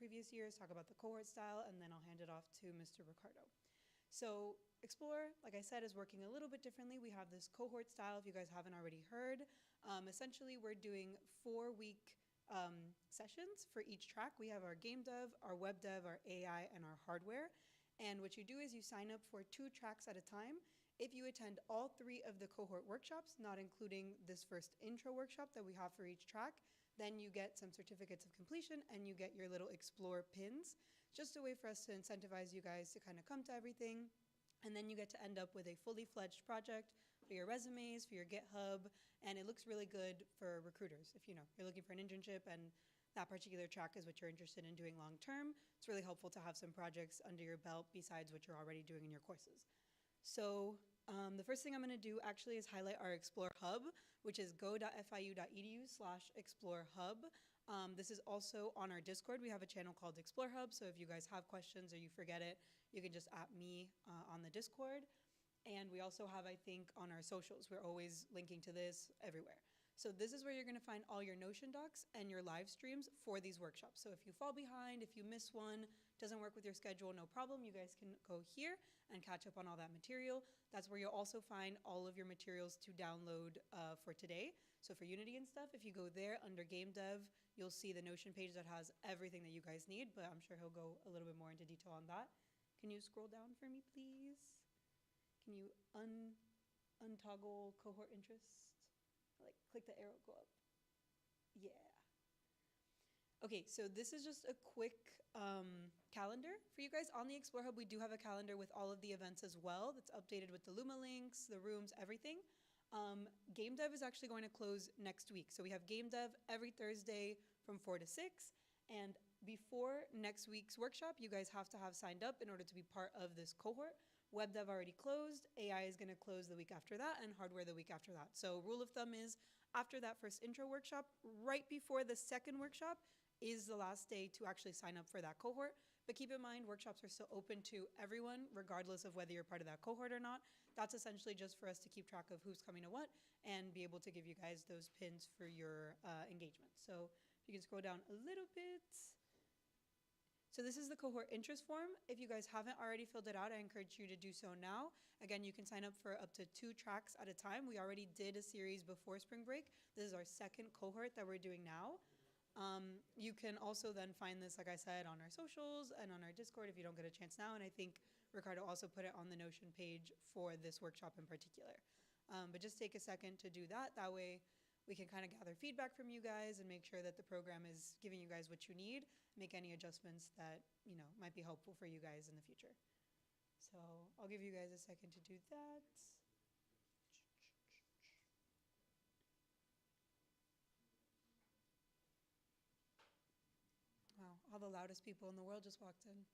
previous years, talk about the cohort style, and then I'll hand it off to Mr. Ricardo. So Explore, like I said, is working a little bit differently. We have this cohort style, if you guys haven't already heard. Essentially, we're doing 4-week sessions for each track. We have our game dev, our web dev, our AI, and our hardware. And what you do is you sign up for 2 tracks at a time. If you attend all 3 of the cohort workshops, not including this first intro workshop that we have for each track, then you get some certificates of completion and you get your little Explore pins. Just a way for us to incentivize you guys to kind of come to everything. And then you get to end up with a fully fledged project for your resumes, for your GitHub, and it looks really good for recruiters. If you're looking for an internship and that particular track is what you're interested in doing long term, it's really helpful to have some projects under your belt besides what you're already doing in your courses. So the first thing I'm going to do actually is highlight our Explore Hub, which is go.fiu.edu/Explore Hub. This is also on our Discord. We have a channel called Explore Hub, so if you guys have questions or you forget it, you can just @ me on the Discord. And we also have, I think, on our socials. We're always linking to this everywhere. So this is where you're going to find all your Notion docs and your live streams for these workshops. So if you fall behind, if you miss one, doesn't work with your schedule, no problem. You guys can go here and catch up on all that material. That's where you'll also find all of your materials to download for today. So for Unity and stuff, if you go there under Game Dev, you'll see the Notion page that has everything that you guys need, but I'm sure he'll go a little bit more into detail on that. Can you scroll down for me, please? Can you untoggle cohort interest? Like, click the arrow, go up. Yeah. Okay, so this is just a quick calendar for you guys. On the Explore Hub, we do have a calendar with all of the events as well. That's updated with the Luma links, the rooms, everything. Game Dev is actually going to close next week. So we have Game Dev every Thursday from 4 to 6. And before next week's workshop, you guys have to have signed up in order to be part of this cohort. Web Dev already closed, AI is going to close the week after that, and hardware the week after that. So rule of thumb is after that first intro workshop, right before the second workshop is the last day to actually sign up for that cohort. But keep in mind, workshops are still open to everyone, regardless of whether you're part of that cohort or not. That's essentially just for us to keep track of who's coming to what and be able to give you guys those pins for your engagement. So if you can scroll down a little bit. So this is the cohort interest form. If you guys haven't already filled it out, I encourage you to do so now. Again, you can sign up for up to 2 tracks at a time. We already did a series before spring break. This is our second cohort that we're doing now. You can also then find this, like I said, on our socials and on our Discord if you don't get a chance now. And I think Ricardo also put it on the Notion page for this workshop in particular. But just take a second to do that. That way we can kind of gather feedback from you guys and make sure that the program is giving you guys what you need, make any adjustments that, might be helpful for you guys in the future. So I'll give you guys a second to do that. Wow, all the loudest people in the world just walked in.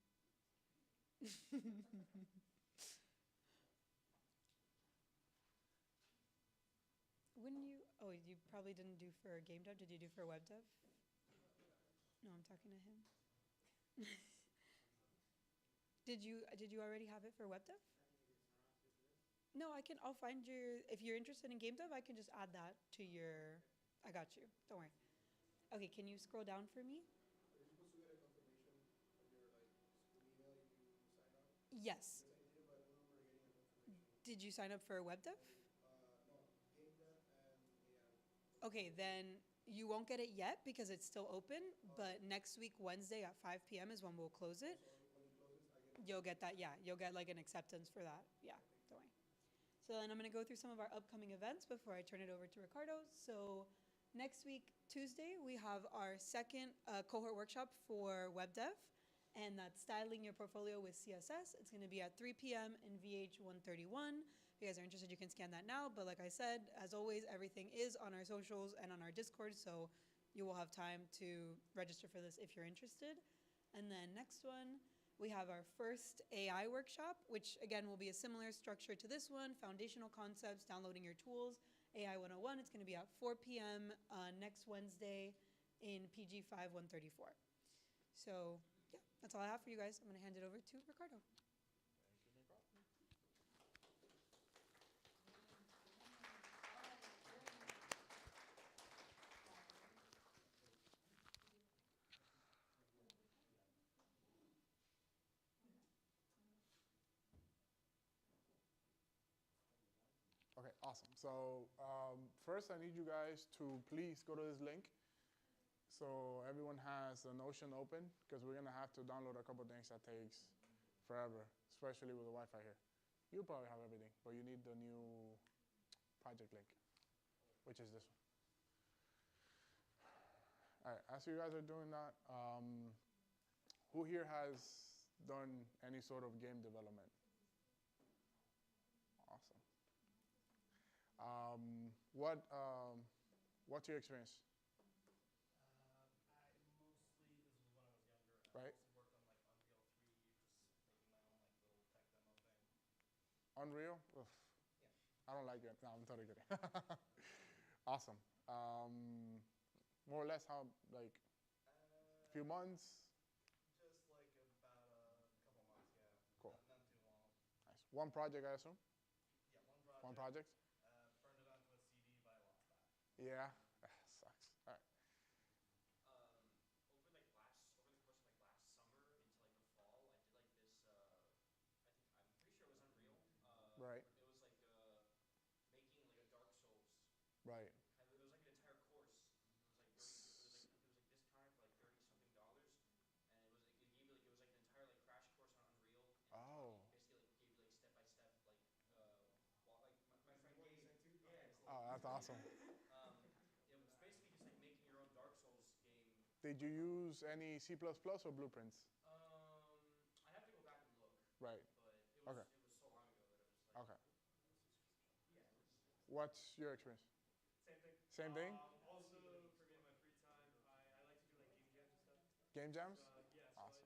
You probably didn't do for game dev. Did you do for web dev? No, I'm talking to him. Did you already have it for web dev? No, I'll find if you're interested in game dev, I can just add that to your, I got you, don't worry. Okay, can you scroll down for me? Are you supposed to get a confirmation on your email if you sign up? Yes. Yes, I did, but I don't remember getting a confirmation. Did you sign up for web dev? No, game dev and AI. Okay, then you won't get it yet because it's still open, but next week, Wednesday at 5 p.m. is when we'll close it. So when it closes, I get it. You'll get that, yeah. You'll get like an acceptance for that. Yeah, don't worry. So then I'm going to go through some of our upcoming events before I turn it over to Ricardo. So next week, Tuesday, we have our second cohort workshop for web dev, and that's styling your portfolio with CSS. It's going to be at 3 p.m. in VH 131. If you guys are interested, you can scan that now. But like I said, as always, everything is on our socials and on our Discord, so you will have time to register for this if you're interested. And then next one, we have our first AI workshop, which again will be a similar structure to this one, foundational concepts, downloading your tools, AI 101. It's going to be at 4 p.m. Next Wednesday in PG 5134. So yeah, that's all I have for you guys. I'm going to hand it over to Ricardo. Thank you, Nicole. Awesome. So first, I need you guys to please go to this link. So everyone has the Notion open because we're gonna have to download a couple things that takes forever, especially with the Wi-Fi here. You probably have everything, but you need the new project link, which is this one. All right, as you guys are doing that, who here has done any sort of game development? Awesome. What's your experience? I mostly, this was when I was younger, Right. I mostly worked on like Unreal 3, just making my own like little tech demo thing. Unreal? Oof. Yeah. I don't like it. No, I'm totally kidding. Awesome. More or less how, like, a few months? Just like about a couple months, yeah. Cool. Not too long. Nice. One project, I assume? Yeah, one project. One project? Burned it onto a CD, but I lost that. Yeah. Sucks. All right. Over the course of like last summer into like the fall, I did like this. I'm pretty sure it was Unreal. Right. It was like making like a Dark Souls. Right. It was like an entire course. It was like discounted for like $30-something, and it gave you like an entire like crash course on Unreal, and Oh. basically like gave you like step by step like my Is friend the one Gabe. you sent to? Yeah. Okay, It's cool. Oh, that's awesome. It was basically just like making your own Dark Souls game. Did you use any C++ or blueprints? I have to go back and look. Right. But Okay. it was so long ago that it was like. Okay. Yeah. What's your experience? Same thing. Same thing? Also, for me in my free time, I like to do like game jams and stuff. Game jams? Yeah, so Awesome.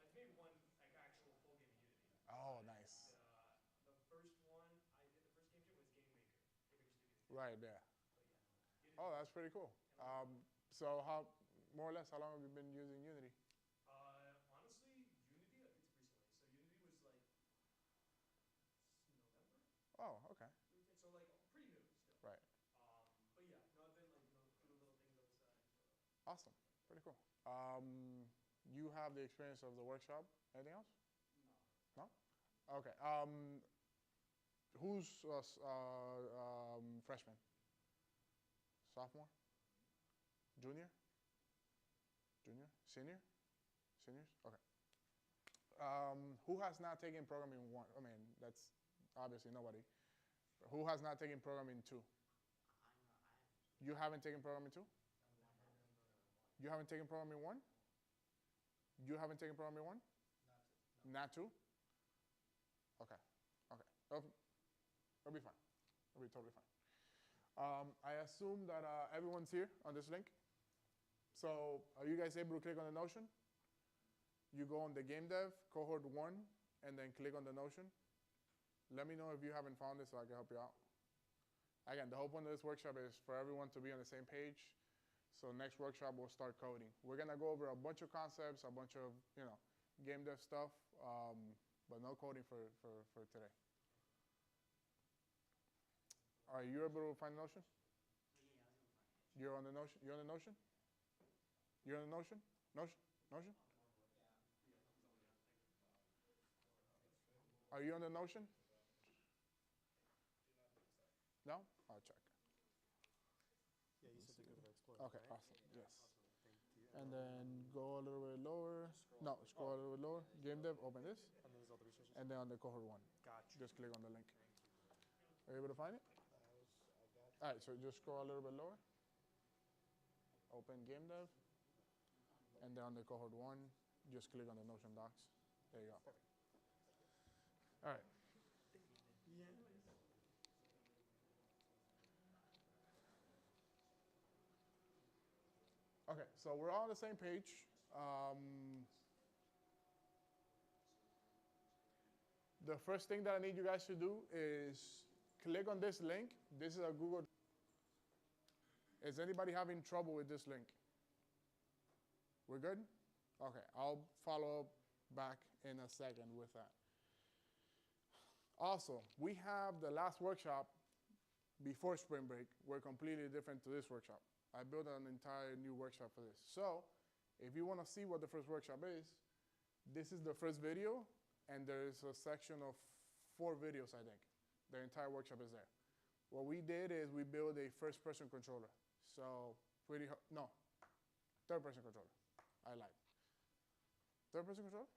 I've made one like actual full game in Unity. Oh, nice. The first one I did, the first game jam was Game Maker. Game Maker Studios. Right, yeah. But yeah. Unity. Oh, that's pretty cool. So how, more or less, how long have you been using Unity? Honestly, Unity, it's recently. So Unity was like November. Oh, okay. So like pretty new still. Right. But yeah, no, I've been like doing little things on the side. So. Awesome. Pretty cool. You have the experience of the workshop. Anything else? No. No? Okay. Who's freshman? Sophomore? Junior? Junior? Senior? Seniors? Okay. Who has not taken programming 1? I mean, that's obviously nobody. Who has not taken programming 2? You haven't taken programming 2? You haven't taken programming 1? You haven't taken programming 1? Not 2? Okay. Okay. It'll be fine. It'll be totally fine. I assume that everyone's here on this link. So are you guys able to click on the Notion? You go on the game dev, cohort 1, and then click on the Notion. Let me know if you haven't found it so I can help you out. Again, the whole point of this workshop is for everyone to be on the same page. So next workshop, we'll start coding. We're going to go over a bunch of concepts, a bunch of, game dev stuff, but no coding for today. Are you able to find the Notion? You're on the Notion? You're on the Notion? You're on the Notion? Notion? Notion? Are you on the Notion? No? I'll check. Yeah, you said to go to the Explorer. Okay, right? awesome. Yes. Awesome. Thank you. And then go a little bit lower. No, scroll a little bit lower. Game dev, open this. And there's all the resources. And then on the cohort 1. Gotcha. Just click on the link. Thank you. Are you able to find it? All right, so just scroll a little bit lower. Open game dev. And then on the cohort 1, just click on the Notion docs. There you go. Perfect. All right. Okay, so we're all on the same page. The first thing that I need you guys to do is click on this link. This is a Google. Is anybody having trouble with this link? We're good? Okay, I'll follow up back in a second with that. Also, we have the last workshop before spring break were completely different to this workshop. I built an entire new workshop for this. So if you want to see what the first workshop is, this is the first video, and there's a section of 4 videos, I think. The entire workshop is there. What we did is we built a first-person controller. So no, third-person controller. I lied. Third-person controller?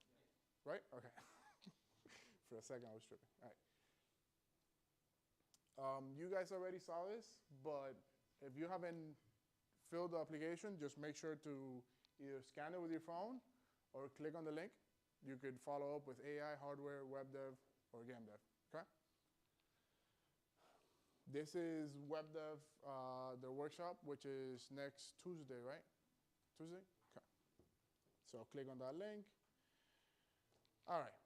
Right? Okay. For a second, I was tripping. All right. You guys already saw this, but if you haven't filled the application, just make sure to either scan it with your phone or click on the link. You could follow up with AI, hardware, web dev, or game dev. Okay? This is web dev, the workshop, which is next Tuesday, right? Tuesday? Okay. So click on that link. All right.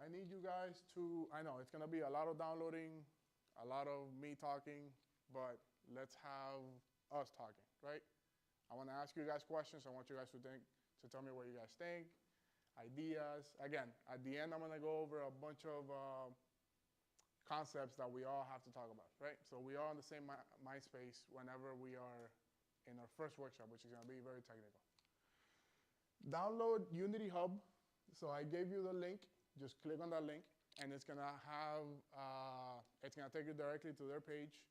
I need you guys to, I know it's going to be a lot of downloading, a lot of me talking, but let's have us talking, right? I want to ask you guys questions. I want you guys to tell me what you guys think, ideas. Again, at the end, I'm going to go over a bunch of concepts that we all have to talk about, right? So we are on the same mind space whenever we are in our first workshop, which is going to be very technical. Download Unity Hub. So I gave you the link. Just click on that link, and it's gonna take you directly to their page.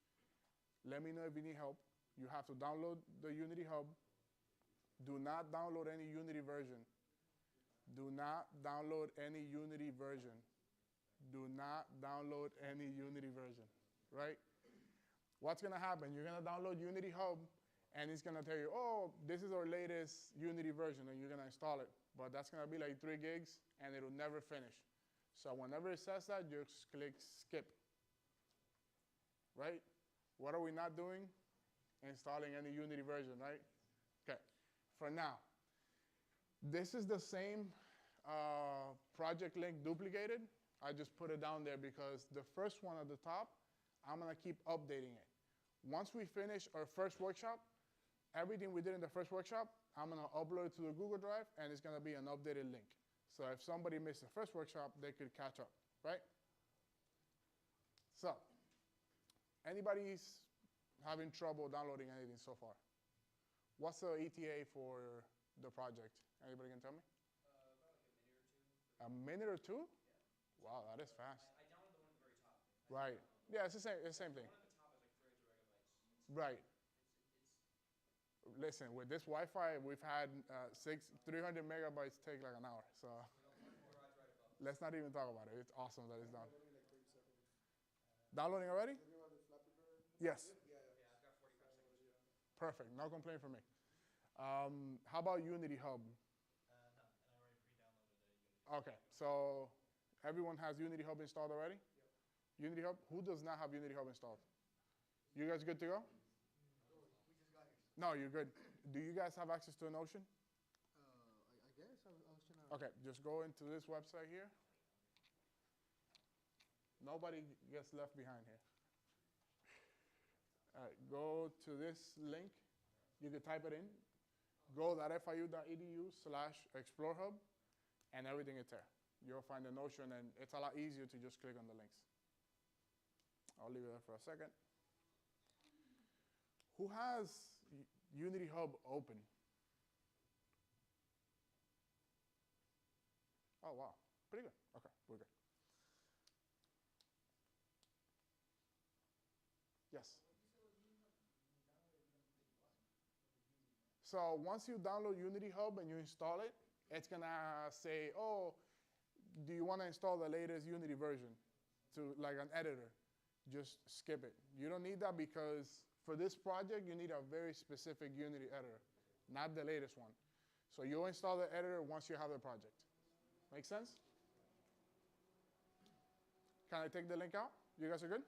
Let me know if you need help. You have to download the Unity Hub. Do not download any Unity version. Do not download any Unity version. Do not download any Unity version, right? What's gonna happen? You're gonna download Unity Hub, and it's gonna tell you, oh, this is our latest Unity version, and you're gonna install it. But that's gonna be like 3 gigs, and it'll never finish. So whenever it says that, just click skip, right? What are we not doing? Installing any Unity version, right? Okay, for now. This is the same project link duplicated. I just put it down there because the first one at the top, I'm gonna keep updating it. Once we finish our first workshop, everything we did in the first workshop, I'm gonna upload it to the Google Drive, and it's gonna be an updated link. So if somebody missed the first workshop, they could catch up, right? So, anybody's having trouble downloading anything so far? What's the ETA for the project? Anybody can tell me? About like a minute or two. A minute or 2? Yeah. Wow, that is fast. I downloaded the one at the very top. Right. Yeah, it's the same thing. The one at the top is like 300 megabytes. Right. Listen, with this Wi-Fi, we've had 300 megabytes take like an hour. So let's not even talk about it. It's awesome that it's done. Downloading already? Yes. Yeah, I've got 45 seconds. Perfect. No complaint from me. How about Unity Hub? No, and I already pre-downloaded the Unity. Okay, so everyone has Unity Hub installed already? Yep. Unity Hub? Who does not have Unity Hub installed? You guys good to go? No, you're good. Do you guys have access to a Notion? I guess I was trying to. Okay, just go into this website here. Nobody gets left behind here. All right, go to this link. You can type it in. go.fiu.edu/explorehub, and everything is there. You'll find the Notion, and it's a lot easier to just click on the links. I'll leave it there for a second. Who has Unity Hub open? Oh, wow. Pretty good. Okay, we're good. Yes? So once you download Unity Hub and you install it, it's going to say, oh, do you want to install the latest Unity version to like an editor? Just skip it. You don't need that because for this project, you need a very specific Unity editor, not the latest one. So you'll install the editor once you have the project. Make sense? Can I take the link out? You guys are good?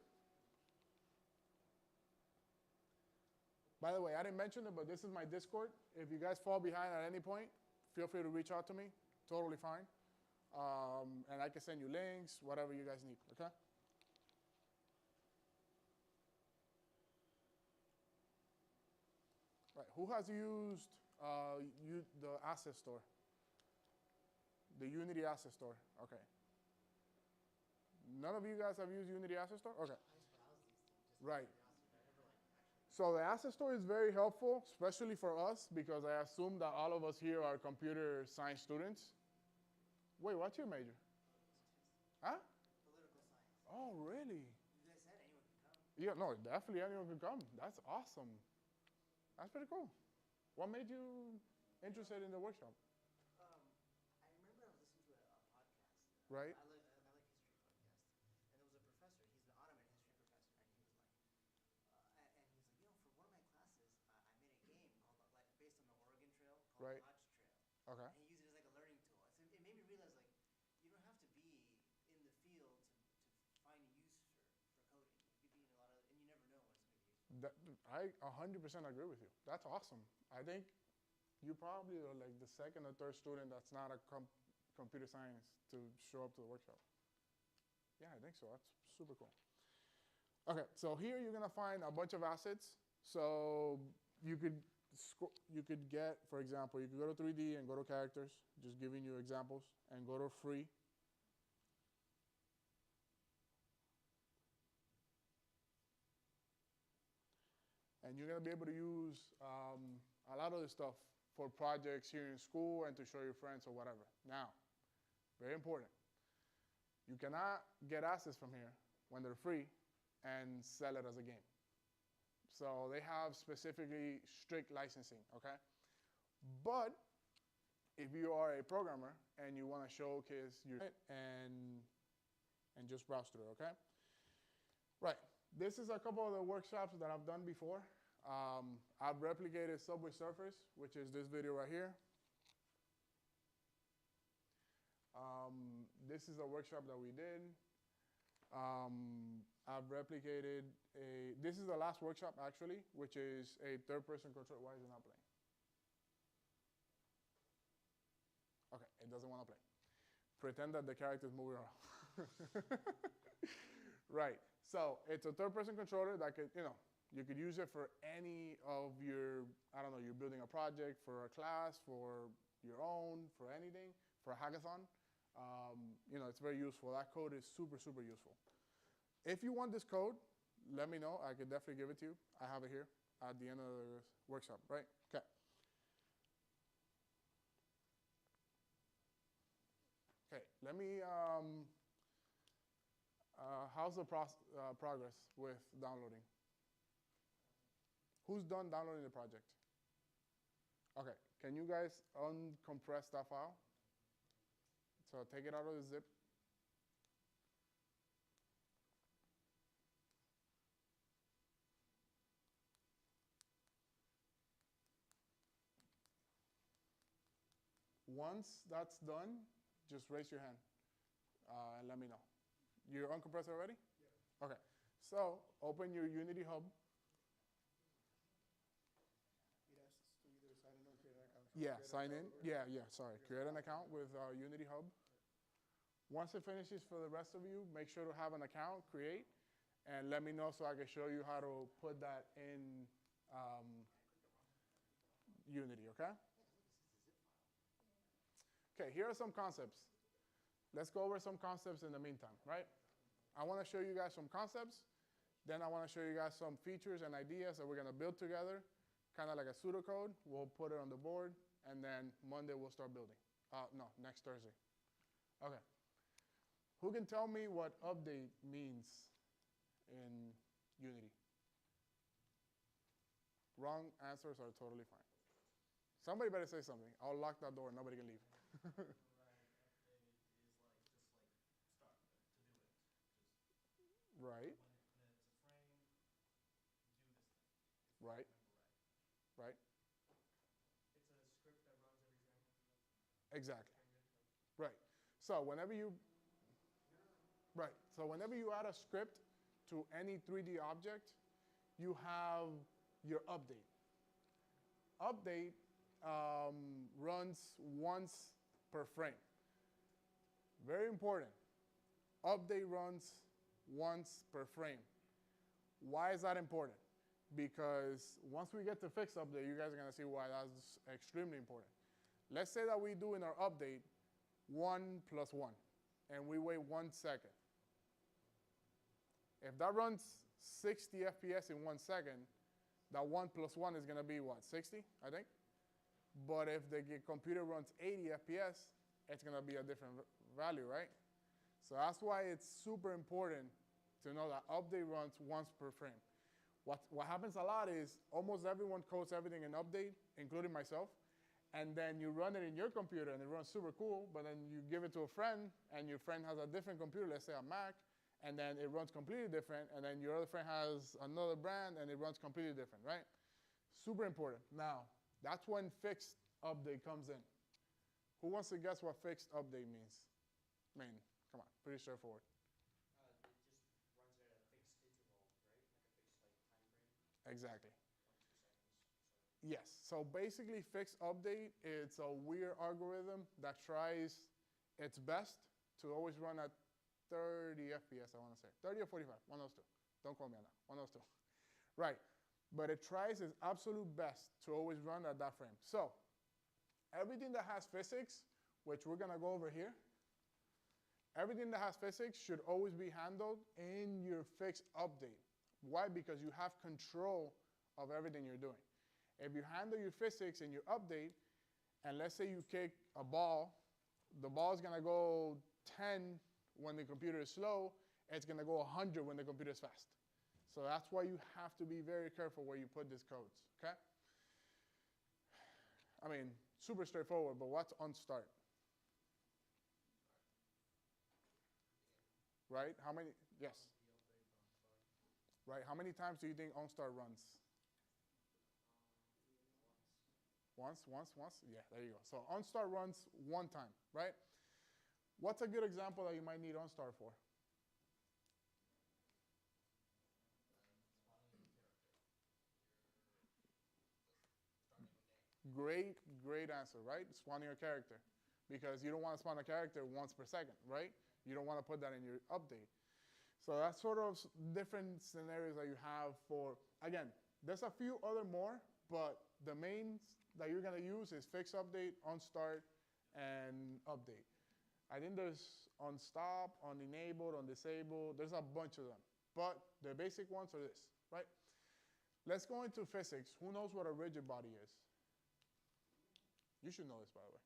By the way, I didn't mention it, but this is my Discord. If you guys fall behind at any point, feel free to reach out to me. Totally fine. And I can send you links, whatever you guys need, okay? Right, who has used the asset store? The Unity asset store, okay. None of you guys have used Unity asset store? Okay. Right. So the asset store is very helpful, especially for us, because I assume that all of us here are computer science students. Wait, what's your major? Huh? Political science. Oh, really? You guys said anyone can come. Yeah, no, definitely anyone can come. That's awesome. That's pretty cool. What made you interested in the workshop? Um, I remember I was listening to a podcast. Right? I like history podcasts, and there was a professor. He's an Ottoman history professor, and he was like, and he was like, for one of my classes, I made a game called like based on the Oregon Trail called Right. the Hodge Trail, Okay. and he used it as like a learning tool. So it made me realize like you don't have to be in the field to find use for coding. You could be in a lot of, and you never know when it's going to be useful. I 100% agree with you. That's awesome. I think you probably are like the second or third student that's not a computer science to show up to the workshop. Yeah, I think so. That's super cool. Okay, so here you're gonna find a bunch of assets. So you could get, for example, you could go to 3D and go to characters, just giving you examples, and go to free. And you're gonna be able to use a lot of this stuff for projects here in school and to show your friends or whatever. Now, very important. You cannot get assets from here when they're free and sell it as a game. So they have specifically strict licensing, okay? But if you are a programmer and you want to showcase your and just browse through, okay? Right. This is a couple of the workshops that I've done before. I've replicated Subway Surfers, which is this video right here. This is a workshop that we did. I've replicated this is the last workshop actually, which is a third-person control. Why is it not playing? Okay, it doesn't want to play. Pretend that the character is moving around. Right, so it's a third-person controller that could, you could use it for any of your, I don't know, you're building a project for a class, for your own, for anything, for a hackathon. It's very useful. That code is super, super useful. If you want this code, let me know. I could definitely give it to you. I have it here at the end of the workshop, right? Okay. Okay, let me, how's the progress with downloading? Who's done downloading the project? Okay, can you guys uncompress that file? So take it out of the zip. Once that's done, just raise your hand and let me know. You're uncompressed already? Yeah. Okay. So open your Unity Hub. It asks to either sign in or create an account. Yeah, sign in. Yeah, sorry. Create an account with Unity Hub. Once it finishes for the rest of you, make sure to have an account, create, and let me know so I can show you how to put that in Unity, okay? Okay, here are some concepts. Let's go over some concepts in the meantime, right? I want to show you guys some concepts. Then I want to show you guys some features and ideas that we're going to build together, kind of like a pseudocode. We'll put it on the board, and then Monday we'll start building. No, next Thursday. Okay. Who can tell me what update means in Unity? Wrong answers are totally fine. Somebody better say something. I'll lock that door and nobody can leave. Right. Right. Right. It's a script that runs every frame. Exactly. Right. So whenever you add a script to any 3D object, you have your update. Update runs once per frame. Very important. Update runs once per frame. Why is that important? Because once we get to fix update, you guys are going to see why that's extremely important. Let's say that we do in our update 1 + 1, and we wait 1 second. If that runs 60 FPS in 1 second, that 1 + 1 is going to be what, 60, I think? But if the computer runs 80 FPS, it's going to be a different value, right? So that's why it's super important to know that update runs once per frame. What happens a lot is almost everyone codes everything in update, including myself, and then you run it in your computer and it runs super cool, but then you give it to a friend and your friend has a different computer, let's say a Mac, and then it runs completely different, and then your other friend has another brand and it runs completely different, right? Super important. Now, that's when fixed update comes in. Who wants to guess what fixed update means? I mean, come on, pretty straightforward. It just runs at a fixed interval, right? Like a fixed like time frame, Exactly. 1 to 2 seconds. Yes. So basically, fixed update, it's a weird algorithm that tries its best to always run at 30 FPS, I want to say. 30 or 45, one of those two. Don't quote me on that. One of those two. Right. But it tries its absolute best to always run at that frame. So everything that has physics, which we're going to go over here, everything that has physics should always be handled in your fixed update. Why? Because you have control of everything you're doing. If you handle your physics in your update, and let's say you kick a ball, the ball is going to go 10 when the computer is slow, it's going to go 100 when the computer is fast. So that's why you have to be very careful where you put these codes, okay? I mean, super straightforward, but what's on start? Right? How many? Yes. Right. How many times do you think OnStart runs? Once. Yeah, there you go. So OnStart runs one time, right? What's a good example that you might need OnStart for? Great answer, right? Spawning a character. Because you don't want to spawn a character once per second, right? You don't want to put that in your update. So that's sort of different scenarios that you have for, again, there's a few other more, but the main that you're going to use is fix update, on start, and update. I think there's on stop, on enabled, on disabled. There's a bunch of them. But the basic ones are this, right? Let's go into physics. Who knows what a rigid body is? You should know this, by the way.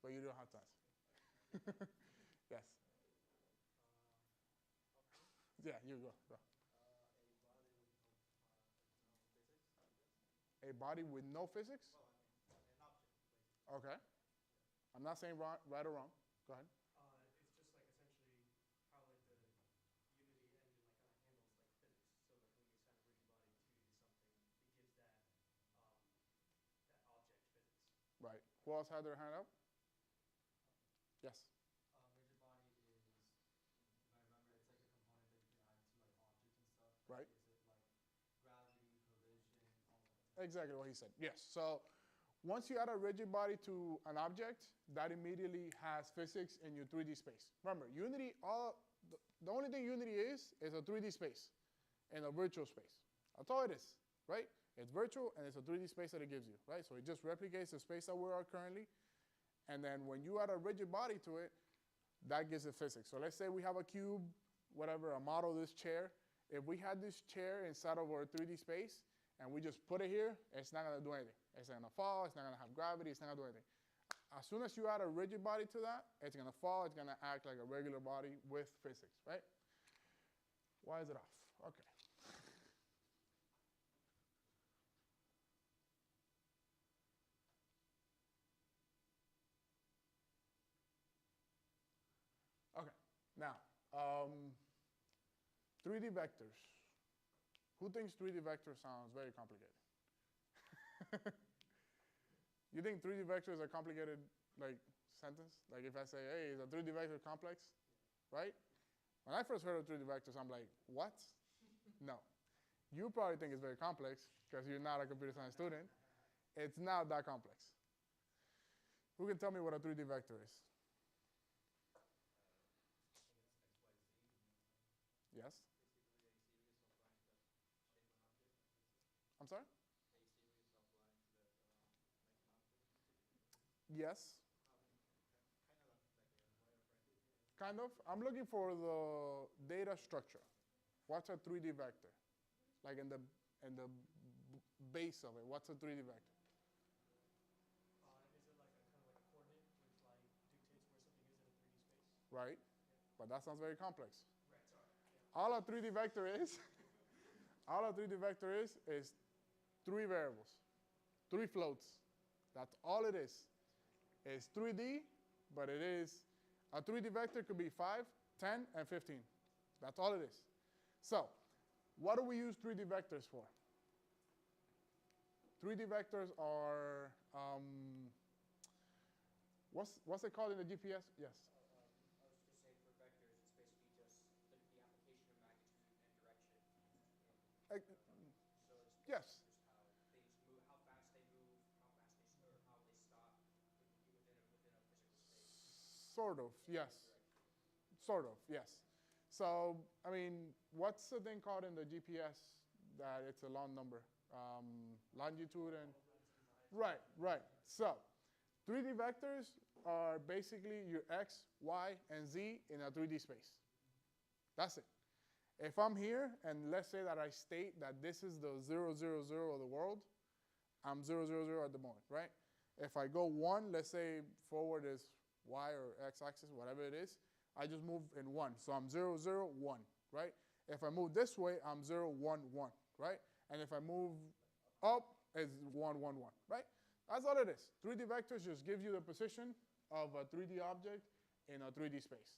But you don't have to answer. Yes. Yeah, you go. A body with no physics? Well, I mean, an object, basically. Okay. I'm not saying right or wrong. Go ahead. It's just like essentially how like the Unity engine like kind of handles like physics. So like when you assign a rigid body to something, it gives that that object physics. Right. Who else had their hand up? Yes. Rigid body is, if I remember, it's like a component that you can add to like objects and stuff. Right. Gives it like gravity, collision, all that. Exactly what he said. Yes. So once you add a rigid body to an object, that immediately has physics in your 3D space. Remember, Unity, the only thing Unity is a 3D space and a virtual space. That's all it is, right? It's virtual and it's a 3D space that it gives you, right? So it just replicates the space that we are currently. And then when you add a rigid body to it, that gives it physics. So let's say we have a cube, whatever, a model of this chair. If we had this chair inside of our 3D space and we just put it here, it's not going to do anything. It's not going to fall. It's not going to have gravity. It's not going to do anything. As soon as you add a rigid body to that, it's going to fall. It's going to act like a regular body with physics, right? Why is it off? Okay. Okay, now, 3D vectors. Who thinks 3D vector sounds very complicated? You think 3D vector is a complicated like sentence? Like if I say, hey, is a 3D vector complex? Right? When I first heard of 3D vectors, I'm like, what? No. You probably think it's very complex because you're not a computer science student. It's not that complex. Who can tell me what a 3D vector is? Yes? I'm sorry? Yes. Kind of. I'm looking for the data structure. What's a 3D vector? Like in the base of it, what's a 3D vector? Is it like a kind of like a coordinate which like dictates where something is in a 3D space? Right. but that sounds very complex. Right, sorry. All a 3D vector is, all a 3D vector is 3 variables, 3 floats. That's all it is. It's 3D, but it is, a 3D vector could be 5, 10, and 15. That's all it is. So, what do we use 3D vectors for? 3D vectors are, what's it called in the GPS? Yes. I was just saying for vectors, it's basically just the application of magnitude and direction. Uh, So it's yes. just how things move, how fast they move, how fast they or how they stop within a physical space. Sort of, yes. Sort of, yes. So, I mean, what's the thing called in the GPS that it's a long number? Longitude and... Right, right. So, 3D vectors are basically your X, Y, and Z in a 3D space. That's it. If I'm here, and let's say that I state that this is the 0, 0, 0 of the world, I'm 0, 0, 0 at the moment, right? If I go 1, let's say forward is Y or X axis, whatever it is, I just move in 1. So I'm 0, 0, 1, right? If I move this way, I'm 0, 1, 1, right? And if I move up, it's 1, 1, 1, right? That's all it is. 3D vectors just give you the position of a 3D object in a 3D space.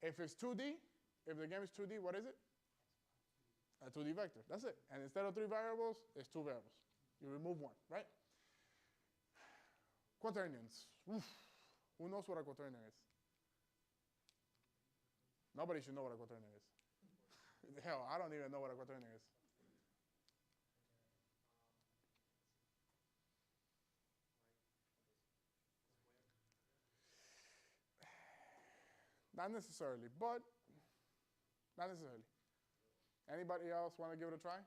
If it's 2D, if the game is 2D, what is it? A 2D vector. That's it. And instead of 3 variables, it's 2 variables. You remove 1, right? Quaternions. Oof. Who knows what a quaternion is? Nobody should know what a quaternion is. Hell, I don't even know what a quaternion is. Not necessarily, but not necessarily. Anybody else want to give it a try?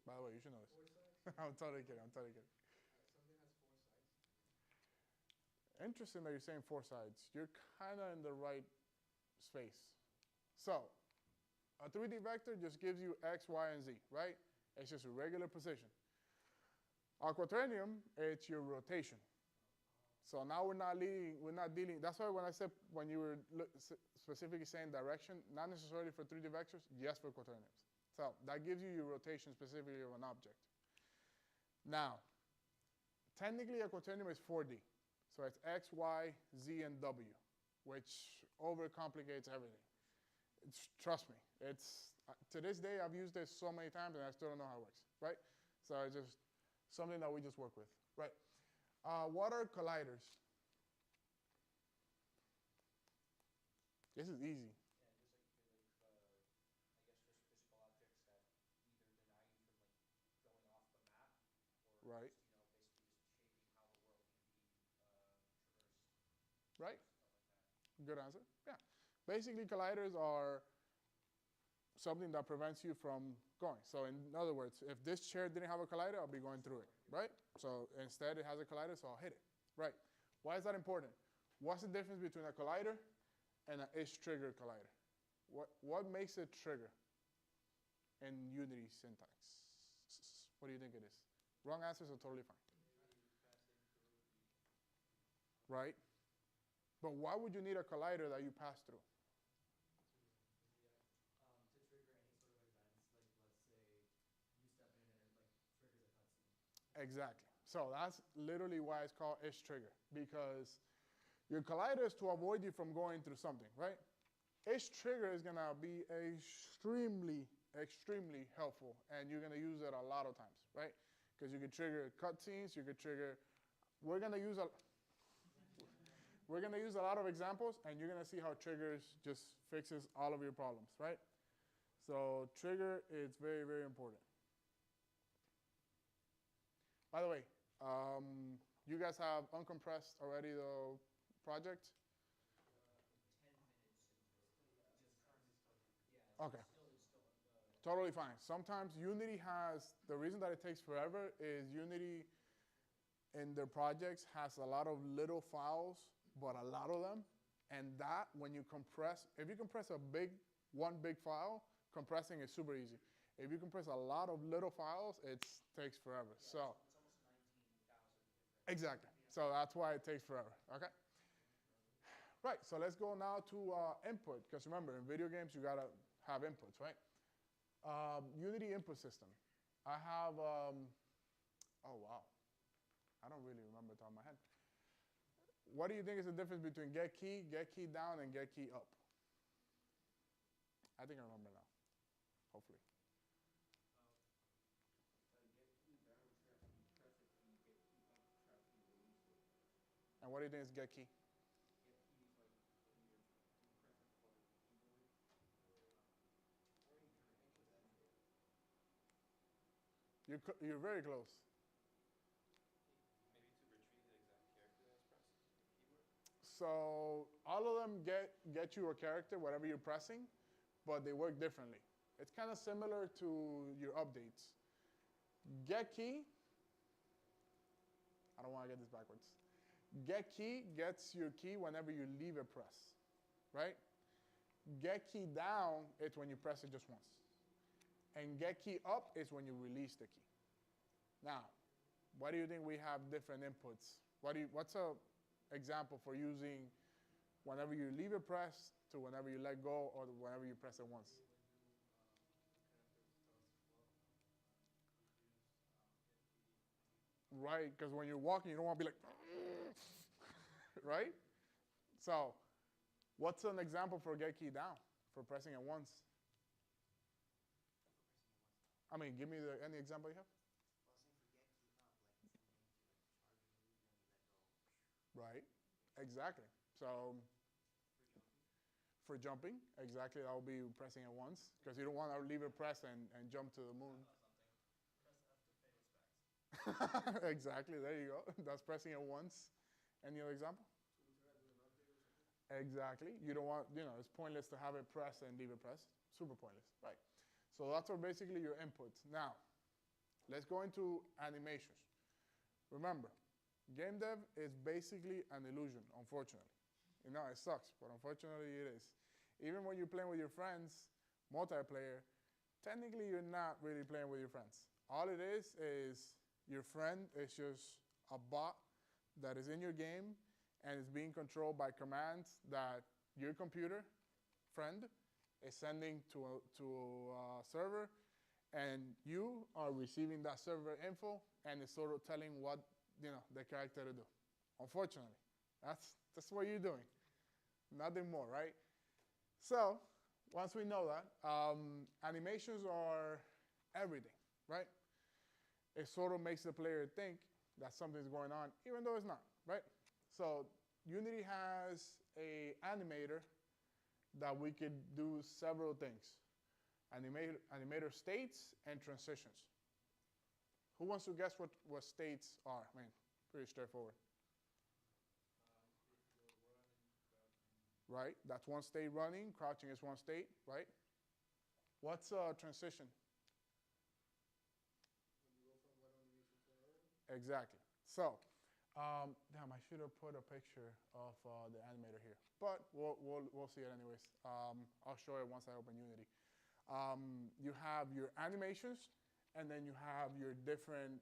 By the way, you should know this. I'm totally kidding. I'm totally kidding. Something has 4 sides. Interesting that you're saying 4 sides. You're kind of in the right space. So, a 3D vector just gives you X, Y, and Z, right? It's just a regular position. A quaternion, it's your rotation. So now we're not dealing, that's why when I said, when you were specifically saying direction, not necessarily for 3D vectors, just for quaternions. So that gives you your rotation specifically of an object. Now, technically a quaternion is 4D. So it's X, Y, Z, and W, which overcomplicates everything. Trust me, to this day, I've used this so many times and I still don't know how it works, right? So it's just something that we just work with, right? What are colliders? This is easy. Yeah, just like I guess just physical objects that either deny you from like going off the map or Right. just, basically just shaping how the world can be traversed. Right? Stuff like that. Good answer. Yeah. Basically, colliders are something that prevents you from going. So in other words, if this chair didn't have a collider, I'll be going through it, right? So instead, it has a collider, so I'll hit it, right? Why is that important? What's the difference between a collider and an is-triggered collider? What makes it trigger in Unity syntax? What do you think it is? Wrong answers are totally fine. Right? But why would you need a collider that you pass through? To trigger any sort of events, like let's say you step in and it triggers a cutscene. Exactly. So that's literally why it's called is trigger, because your collider is to avoid you from going through something, right? Is trigger is gonna be extremely, extremely helpful, and you're gonna use it a lot of times, right? Because you can trigger cutscenes, you could trigger. We're gonna use a lot of examples, and you're gonna see how triggers just fixes all of your problems, right? So trigger is very, very important. By the way, you guys have uncompressed already the project? 10 minutes into it. Just currently still. Yeah. Okay. It's still Totally fine. Sometimes Unity has, the reason that it takes forever is Unity in their projects has a lot of little files, but a lot of them. And that, when you compress, if you compress one big file, compressing is super easy. If you compress a lot of little files, it takes forever. Yeah, So it's almost 19,000 different. exactly. So that's why it takes forever. Okay. Right, so let's go now to input, because remember, in video games, you gotta have inputs, right? Unity input system. I have, oh wow, I don't really remember the top of my head. What do you think is the difference between get key down, and get key up? I think I remember now, hopefully. Get key down, trap key, press a key. Get key up, trap key, release it. And what do you think is get key? Get key is like when you're pressing for the keyboard, Or you turn inputs actually. You're very close. Maybe to retrieve the exact character that's pressed on the keyboard. So all of them get you a character, whatever you're pressing, but they work differently. It's kind of similar to your updates. Get key, I don't want to get this backwards. Get key gets your key whenever you leave a press, right? Get key down is when you press it just once. And get key up is when you release the key. Now, why do you think we have different inputs? What's a example for using whenever you leave a press to whenever you let go, or whenever you press it once? Right, because when you're walking, you don't want to be like, right? So, what's an example for get key down, for pressing it once? I mean, give me any example you have. Well, same for get key up, like it's the main key, like the charge move, then you let go. Right, exactly. So, for jumping, exactly, that will be pressing it once, because you don't want to leave it press and jump to the moon. Exactly, there you go. That's pressing it once. Any other example? Exactly. You don't want, it's pointless to have it press and leave it press. Super pointless, right? So that's what basically your inputs. Now, let's go into animations. Remember, game dev is basically an illusion, unfortunately. It sucks, but unfortunately it is. Even when you're playing with your friends, multiplayer, technically you're not really playing with your friends. All it is your friend is just a bot that is in your game and is being controlled by commands that your computer friend is sending to a server, and you are receiving that server info, and it's sort of telling what the character to do. Unfortunately, that's what you're doing. Nothing more, right? So once we know that, animations are everything, right? It sort of makes the player think that something's going on, even though it's not, right? So Unity has an animator that we could do several things. Animator states and transitions. Who wants to guess what states are? I mean, pretty straightforward. Right, that's one state running. Crouching is one state, right? What's a transition? Exactly. So, damn, I should have put a picture of the animator here, but we'll see it anyways. I'll show it once I open Unity. You have your animations, and then you have your different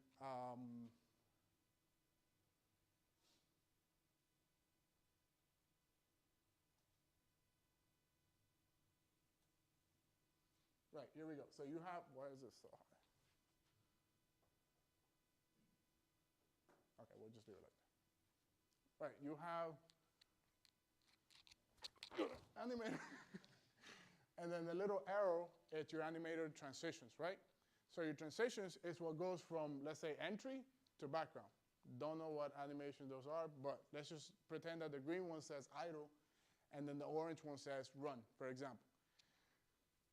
right, here we go. So you have, why is this so high? Okay, we'll just do it like that. Right, you have animator. And then the little arrow is your animator transitions, right? So your transitions is what goes from, let's say, entry to background. Don't know what animation those are, but let's just pretend that the green one says idle, and then the orange one says run, for example.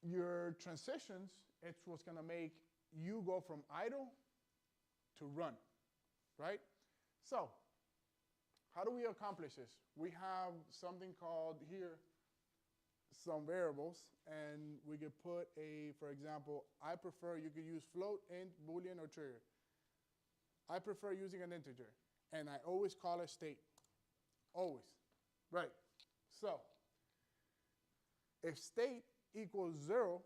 Your transitions, it's what's gonna make you go from idle to run, right? So, how do we accomplish this? We have something called here, some variables, and we could put for example, I prefer, you could use float, int, boolean, or trigger. I prefer using an integer, and I always call it state, always, right? So, if state equals 0,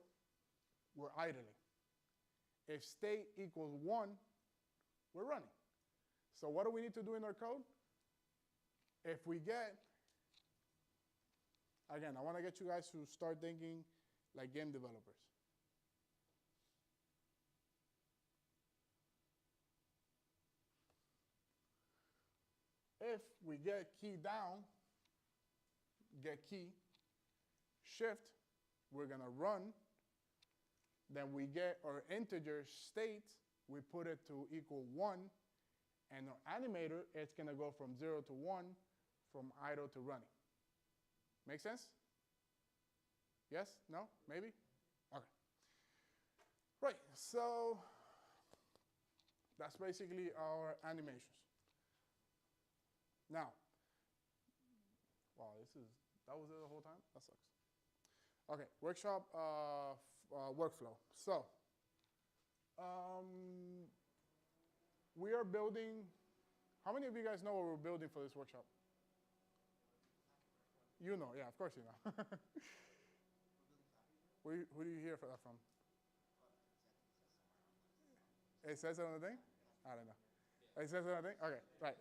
we're idling. If state equals 1, we're running. So what do we need to do in our code? If we get Again, I want to get you guys to start thinking like game developers. If we get key down, get key, shift, we're going to run, then we get our integer state, we put it to equal 1, and our animator, it's going to go from 0 to 1, from idle to running. Make sense? Yes? No? Maybe? Okay. Right, so that's basically our animations. Now, wow, that was it the whole time? That sucks. Okay, workshop workflow. So, we are building, how many of you guys know what we're building for this workshop? You know, yeah, of course you know. Who do you hear that from? It says it on the thing? I don't know. It says it on the thing? Okay, right.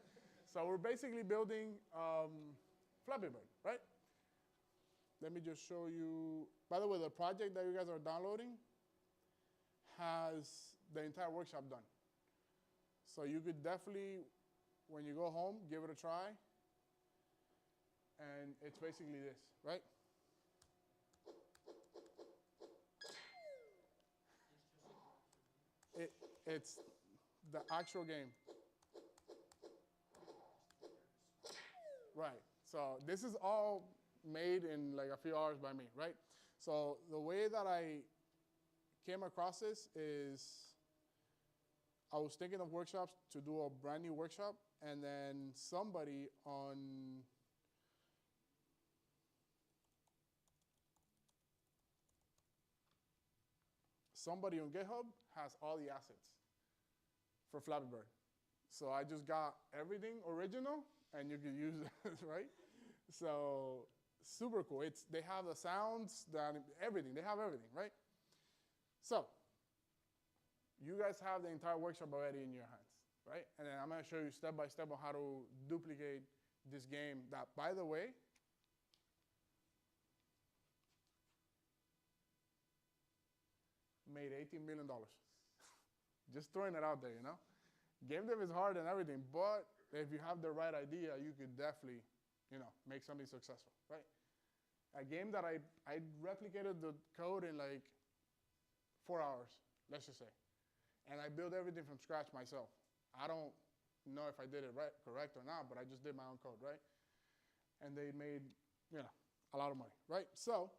So we're basically building Flappy Bird, right? Let me just show you. By the way, the project that you guys are downloading has the entire workshop done. So you could definitely, when you go home, give it a try. And it's basically this, right? It's the actual game. Right. So this is all made in like a few hours by me, right? So the way that I came across this is I was thinking of workshops to do a brand new workshop, and then somebody on GitHub has all the assets for Flappy Bird. So I just got everything original, and you can use it, right? So super cool. They have the sounds, everything. They have everything, right? So you guys have the entire workshop already in your hands, right? And then I'm going to show you step by step on how to duplicate this game that, by the way, made $18 million. Just throwing it out there, you know? Game dev is hard and everything, but if you have the right idea, you could definitely, make something successful, right? A game that I replicated the code in like 4 hours, let's just say. And I built everything from scratch myself. I don't know if I did it correct or not, but I just did my own code, right? And they made, a lot of money, right? So,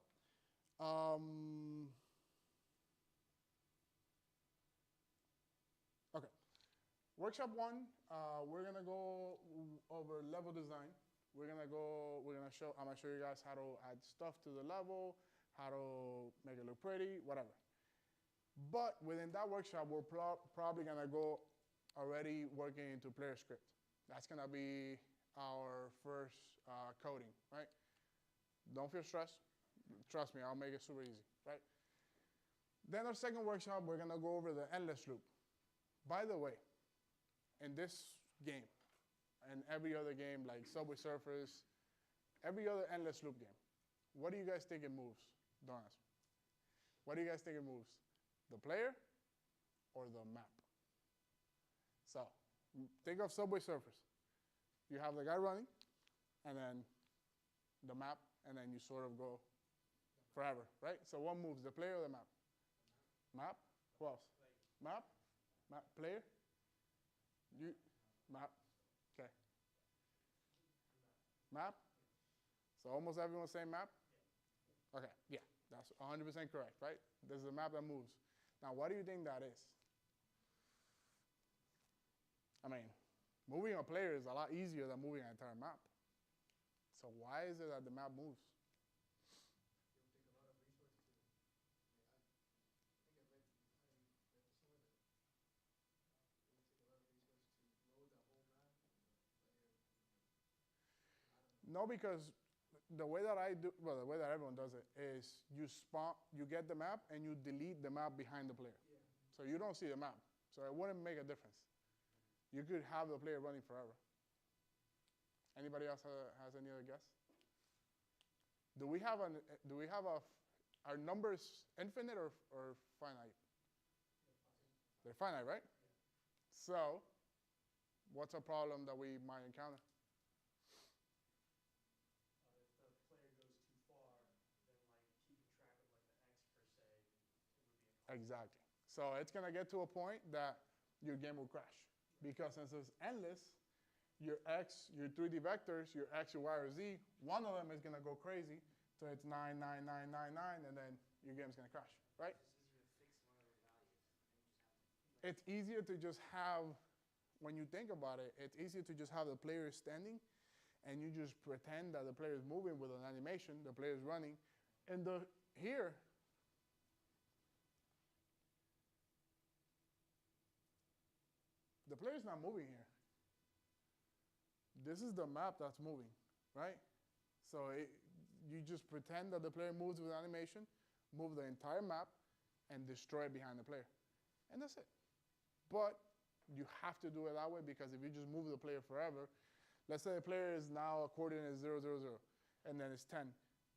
okay. Workshop 1, we're gonna go over level design. I'm gonna show you guys how to add stuff to the level, how to make it look pretty, whatever. But within that workshop, we're probably gonna go already working into player script. That's gonna be our first coding, right? Don't feel stressed. Trust me, I'll make it super easy, right? Then our second workshop, we're gonna go over the endless loop. By the way, in this game, and every other game like Subway Surfers, every other endless loop game, what do you guys think it moves? Don't ask me. What do you guys think it moves? The player or the map? So think of Subway Surfers. You have the guy running, and then the map, and then you sort of go forever, right? So what moves, the player or the map? Map? Who else? Map? Map? Player? Map. Okay. Map? So almost everyone's saying map? Okay, yeah, that's 100% correct, right? This is a map that moves. Now, what do you think that is? I mean, moving a player is a lot easier than moving an entire map. So why is it that the map moves? No, because the way that the way that everyone does it is you get the map and you delete the map behind the player. Yeah. So you don't see the map. So it wouldn't make a difference. You could have the player running forever. Anybody else has any other guess? Do we have are numbers infinite or finite? They're finite, right? So, what's a problem that we might encounter? If the player goes too far, then like keeping track of like the X per se, it would be impossible. Exactly. So it's gonna get to a point that your game will crash because since it's endless, your x, your 3D vectors, your x, your y, or z, one of them is gonna go crazy, so it's 9, 9, 9, 9, 9, and then your game's gonna crash, right? It's easier to fix one of those values, and you just have to. It's easier to just have, when you think about it, it's easier to just have the player standing and you just pretend that the player is moving with an animation, the player is running. And here, the player's not moving here. This is the map that's moving, right? So you just pretend that the player moves with animation, move the entire map, and destroy it behind the player. And that's it. But you have to do it that way because if you just move the player forever, let's say the player is now a coordinate 0, 0, 0, and then it's 10,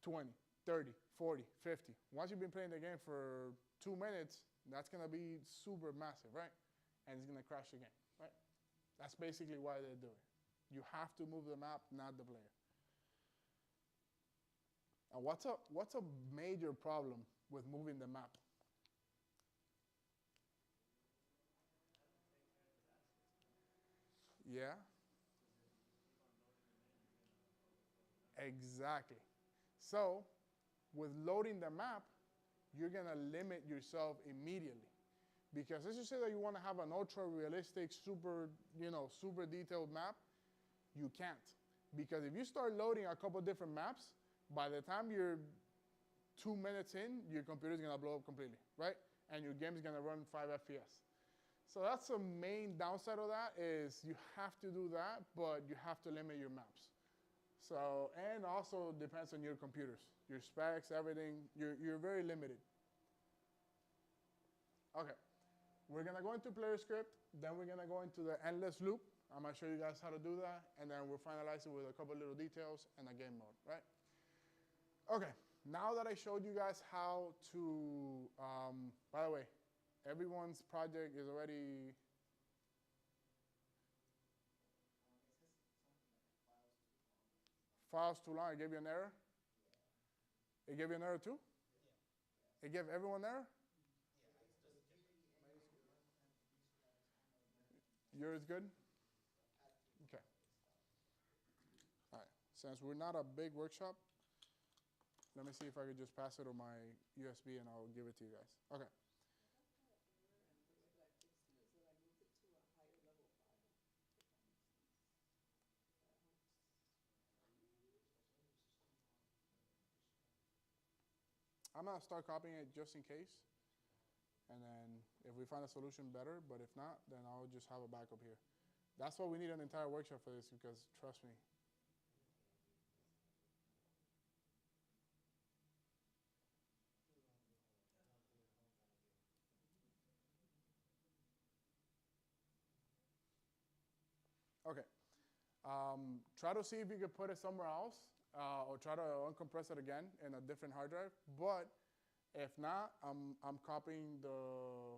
20, 30, 40, 50. Once you've been playing the game for 2 minutes, that's gonna be super massive, right? And it's gonna crash the game, right? That's basically why they do it. You have to move the map, not the player. And what's a major problem with moving the map? Yeah. Exactly. So, with loading the map, you're gonna limit yourself immediately. Because let's just say that you want to have an ultra realistic, super detailed map, you can't. Because if you start loading a couple different maps, by the time you're 2 minutes in, your computer's gonna blow up completely, right? And your game's gonna run 5 FPS. So that's the main downside of that is you have to do that, but you have to limit your maps. So, and also depends on your computers, your specs, everything, you're very limited. Okay, we're gonna go into player script, then we're gonna go into the endless loop. I'm gonna show you guys how to do that, and then we'll finalize it with a couple little details and a game mode, right? Okay, now that I showed you guys how to, by the way, everyone's project is already, It says something like files too long, it gave you an error? It gave you an error too? Yeah. It gave everyone an error? Yours good? Okay. All right, since we're not a big workshop, let me see if I could just pass it on my USB and I'll give it to you guys. Okay. I'm gonna start copying it just in case. And then if we find a solution better, but if not, then I'll just have a backup here. That's why we need an entire workshop for this because trust me. Okay. Try to see if you could put it somewhere else or try to uncompress it again in a different hard drive. But if not, I'm copying the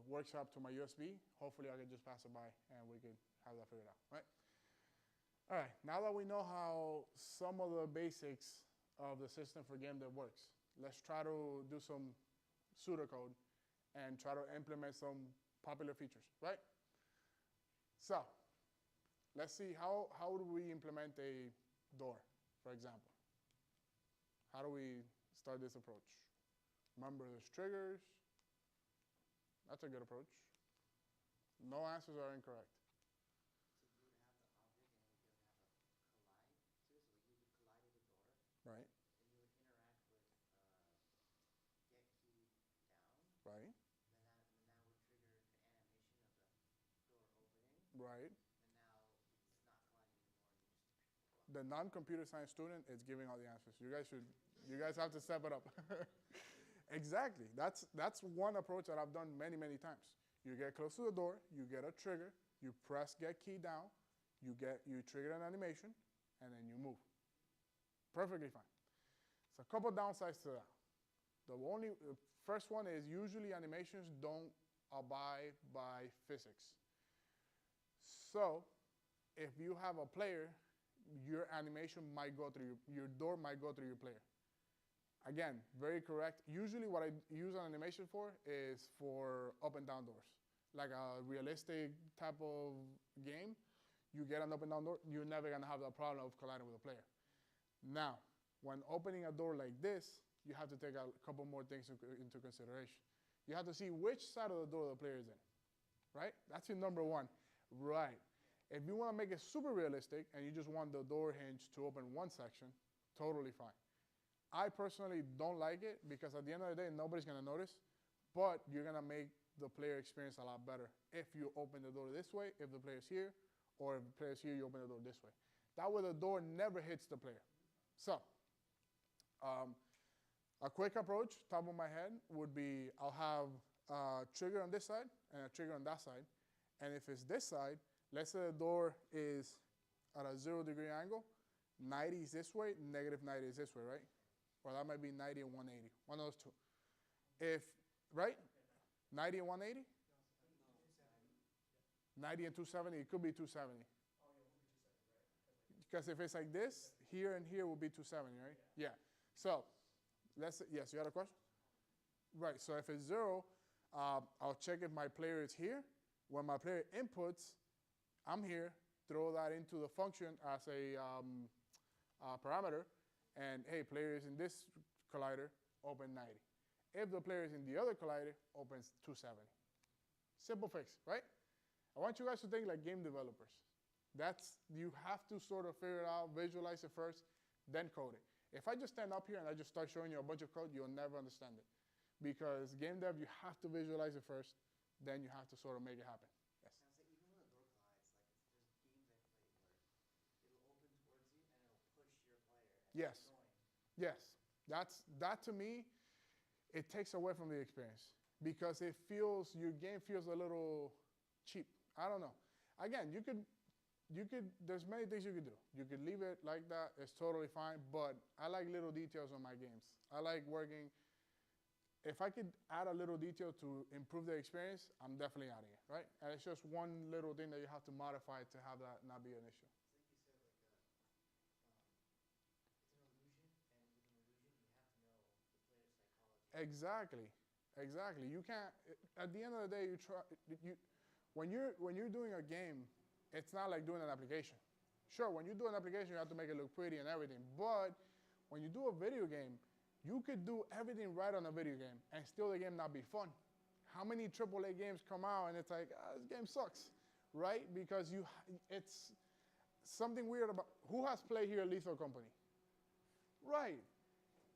workshop to my USB. Hopefully I can just pass it by and we can have that figured out, right? All right, now that we know how some of the basics of the system for game dev works, let's try to do some pseudocode and try to implement some popular features, right? So, let's see, how do we implement a door, for example? How do we start this approach? Remember, there's triggers. That's a good approach. No answers are incorrect. So you would have the object, and you would have a collide to it, so like you would collide with the door. Right. Then you would interact with get key down. Right. Then that would trigger the animation of the door opening. Right. And now it's not colliding anymore, and you just The non-computer science student is giving all the answers. You guys have to step it up. Exactly. That's one approach that I've done many, many times. You get close to the door, you get a trigger, you press get key down, you trigger an animation, and then you move. Perfectly fine. a couple downsides to that. The first one is usually animations don't abide by physics. So if you have a player, your animation might go through your door might go through your player. Again, very correct. Usually what I use an animation for is for up and down doors. Like a realistic type of game, you get an up and down door, you're never gonna have the problem of colliding with a player. Now, when opening a door like this, you have to take a couple more things into consideration. You have to see which side of the door the player is in, right? That's your number one, right? If you want to make it super realistic and you just want the door hinge to open one section, totally fine. I personally don't like it because at the end of the day, nobody's going to notice, but you're going to make the player experience a lot better if you open the door this way, if the player's here, or if the player's here, you open the door this way. That way the door never hits the player. So, a quick approach, top of my head, would be I'll have a trigger on this side and a trigger on that side. And if it's this side, let's say the door is at a 0-degree angle, 90 is this way, negative 90 is this way, right? Or that might be 90 and 180, one of those two. If, right? 90 and 180? 90 and 270, it could be 270. Because if it's like this, here and here will be 270, right? Yeah. So, yes, you had a question? Right, so if it's 0, I'll check if my player is here. When my player inputs, I'm here, throw that into the function as a parameter, and hey, player is in this collider, open 90. If the player is in the other collider, opens 270. Simple fix, right? I want you guys to think like game developers. You have to sort of figure it out, visualize it first, then code it. If I just stand up here and I just start showing you a bunch of code, you'll never understand it. Because game dev, you have to visualize it first, then you have to sort of make it happen. Yes? And I was like, even when the door collides, like there's games I play where it'll open towards you and it'll push your player. And Yes. it's annoying. Yes. That to me, it takes away from the experience. Because your game feels a little cheap. I don't know. Again, there's many things you could do. You could leave it like that, it's totally fine, but I like little details on my games. I like working, if I could add a little detail to improve the experience, I'm definitely adding it, right? And it's just one little thing that you have to modify to have that not be an issue. It's like you said, it's an illusion, and with an illusion, you have to know the player's psychology. Exactly. You can't, at the end of the day, when you're doing a game, it's not like doing an application. Sure, when you do an application, you have to make it look pretty and everything. But when you do a video game, you could do everything right on a video game and still the game not be fun. How many AAA games come out and it's like, this game sucks, right? Because it's something weird about, who has played here Lethal Company? Right.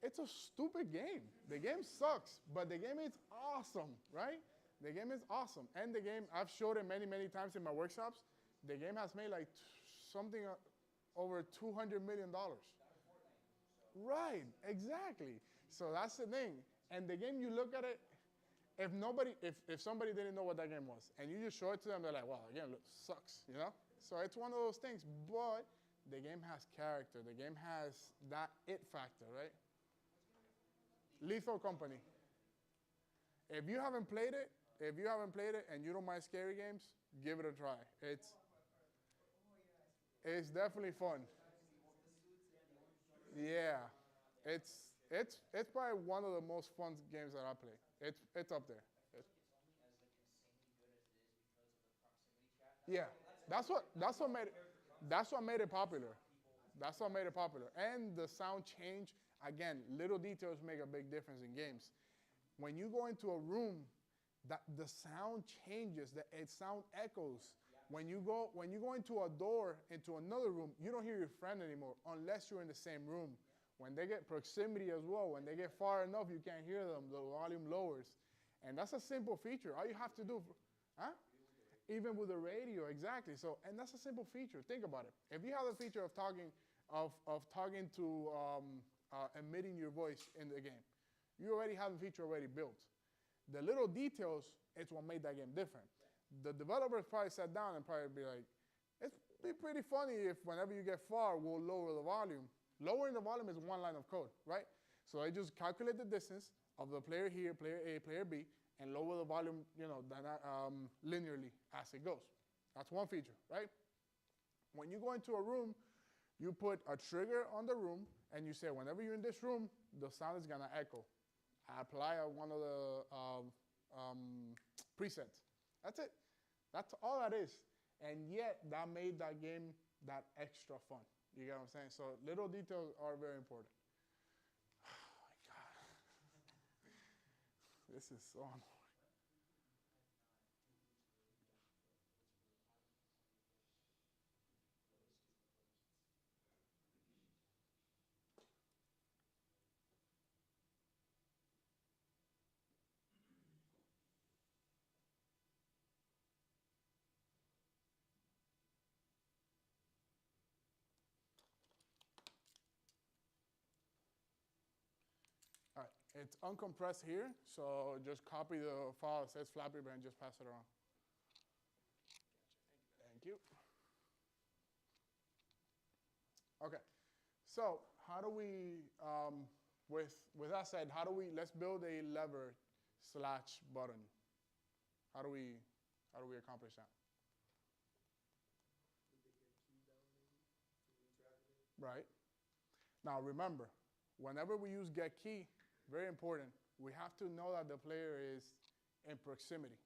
It's a stupid game. The game sucks, but the game is awesome, right? The game is awesome. And the game, I've showed it many, many times in my workshops. The game has made like something over $200 million. Right, exactly. So that's the thing. And the game, you look at it, if somebody didn't know what that game was, and you just show it to them, they're like, wow, the game sucks, you know? So it's one of those things, but the game has character. The game has that it factor, right? Lethal Company. If you haven't played it and you don't mind scary games, give it a try. It's definitely fun. Yeah, it's probably one of the most fun games that I play. It's up there. Yeah, that's what made it popular. That's what made it popular. And the sound change, again, little details make a big difference in games. When you go into a room, the sound changes, the sound echoes. When you go into a door, into another room, you don't hear your friend anymore unless you're in the same room. When they get proximity as well, when they get far enough, you can't hear them, the volume lowers. And that's a simple feature. All you have to do, even with the radio, exactly. So, and that's a simple feature. Think about it. If you have the feature of talking to emitting your voice in the game, you already have the feature already built. The little details, it's what made that game different. The developers probably sat down and probably be like, it'd be pretty funny if whenever you get far, we'll lower the volume. Lowering the volume is one line of code, right? So I just calculate the distance of the player here, player A, player B, and lower the volume, linearly as it goes. That's one feature, right? When you go into a room, you put a trigger on the room, and you say, whenever you're in this room, the sound is gonna echo. I apply one of the presets. That's it. That's all that is. And yet, that made that game that extra fun. You get what I'm saying? So little details are very important. Oh my God. This is so annoying. All right, it's uncompressed here, so just copy the file that says Flappy Bird and just pass it around. Thank you. Okay, so how do we, with that said, let's build a lever/button. How do we accomplish that? Right. Now remember, whenever we use getKey, very important, we have to know that the player is in proximity.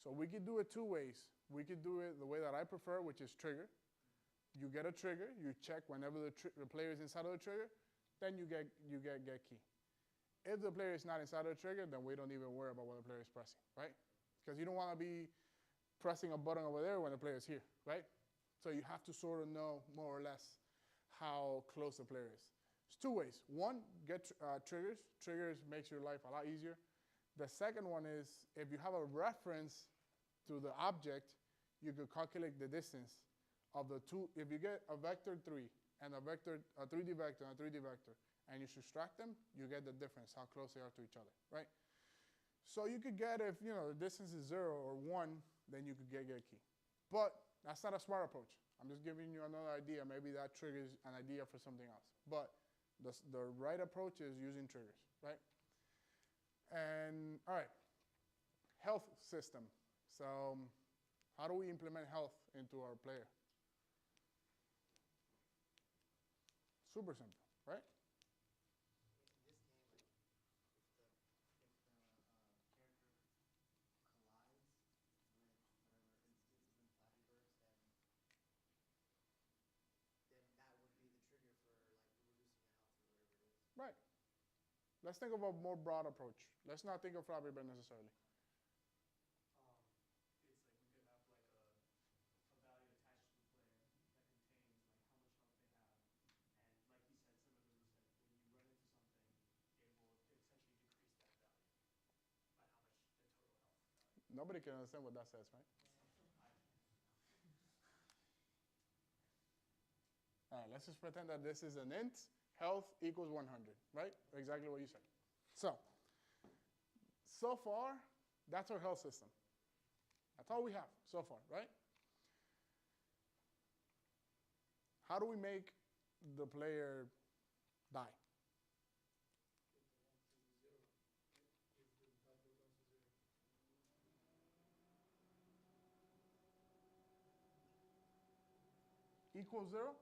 So we could do it two ways. We could do it the way that I prefer, which is trigger. You get a trigger, you check whenever the player is inside of the trigger, then you get getKey. If the player is not inside of the trigger, then we don't even worry about what the player is pressing, right? Because you don't want to be pressing a button over there when the player is here, right? So you have to sort of know more or less how close the player is. There's two ways. One, get triggers. Triggers makes your life a lot easier. The second one is if you have a reference to the object, you could calculate the distance of the two. If you get a vector 3 and a 3D vector and a 3D vector, and you subtract them, you get the difference, how close they are to each other, right? So you could get, if the distance is 0 or 1, then you could get getKey. But that's not a smart approach. I'm just giving you another idea. Maybe that triggers an idea for something else. But the right approach is using triggers, right? And all right, health system. So how do we implement health into our player? Super simple, right? In this game, like if the character collides with whatever instances in Flappy Birds, then that would be the trigger for like reducing the health or whatever it is. Right. Let's think of a more broad approach. Let's not think of Flappy Bird necessarily. It's like we could have like a value attached to the player that contains like how much health they have, and like you said, similarly said, when you run into something, it will essentially decrease that value by how much the total health value. Nobody can understand what that says, right? All right, let's just pretend that this is an int. Health equals 100, right? Exactly what you said. So far, that's our health system. That's all we have so far, right? How do we make the player die? Equals 0?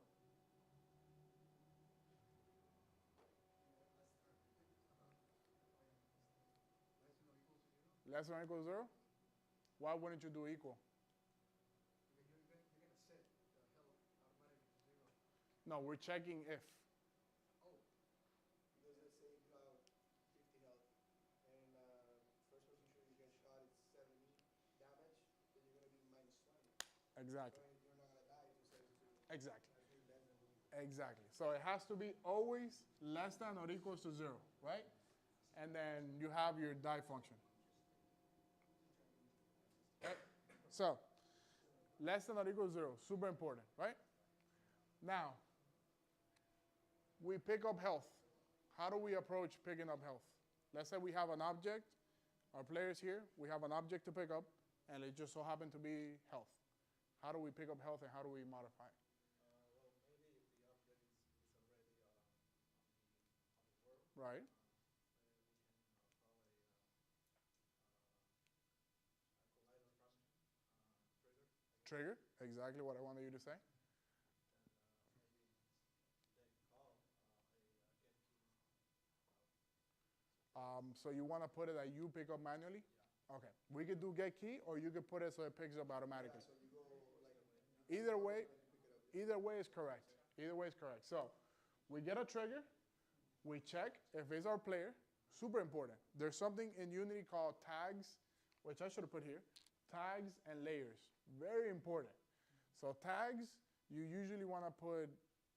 Less than or equal to 0? Why wouldn't you do equal? Because you're going to set the health automatically to 0. No, we're checking if. Oh, because let's say you have 50 health, and first person shooter you get shot, it's 70 damage, then you're going to be minus 20. Exactly. So you're not going to die if you set it to Exactly. actually less than equal. Exactly. So it has to be always less than or equals to 0, right? And then you have your die function. Okay? So less than or equal to 0, super important, right? Now, we pick up health. How do we approach picking up health? Let's say we have an object. Our player's here. We have an object to pick up, and it just so happened to be health. How do we pick up health, and how do we modify it? Well, maybe if the object is already on the world, Right. collider function, trigger, I guess. Trigger. Exactly what I wanted you to say. And maybe they call a get key. So you want to put it that you pick up manually? Yeah. Okay. We could do get key, or you could put it so it picks up automatically. Yeah, so you go like Either way, and you pick it up. Yeah. either way is correct. Either way is correct. So we get a trigger. We check if it's our player. Super important. There's something in Unity called tags, which I should have put here. Tags and layers. Very important. So tags, you usually want to put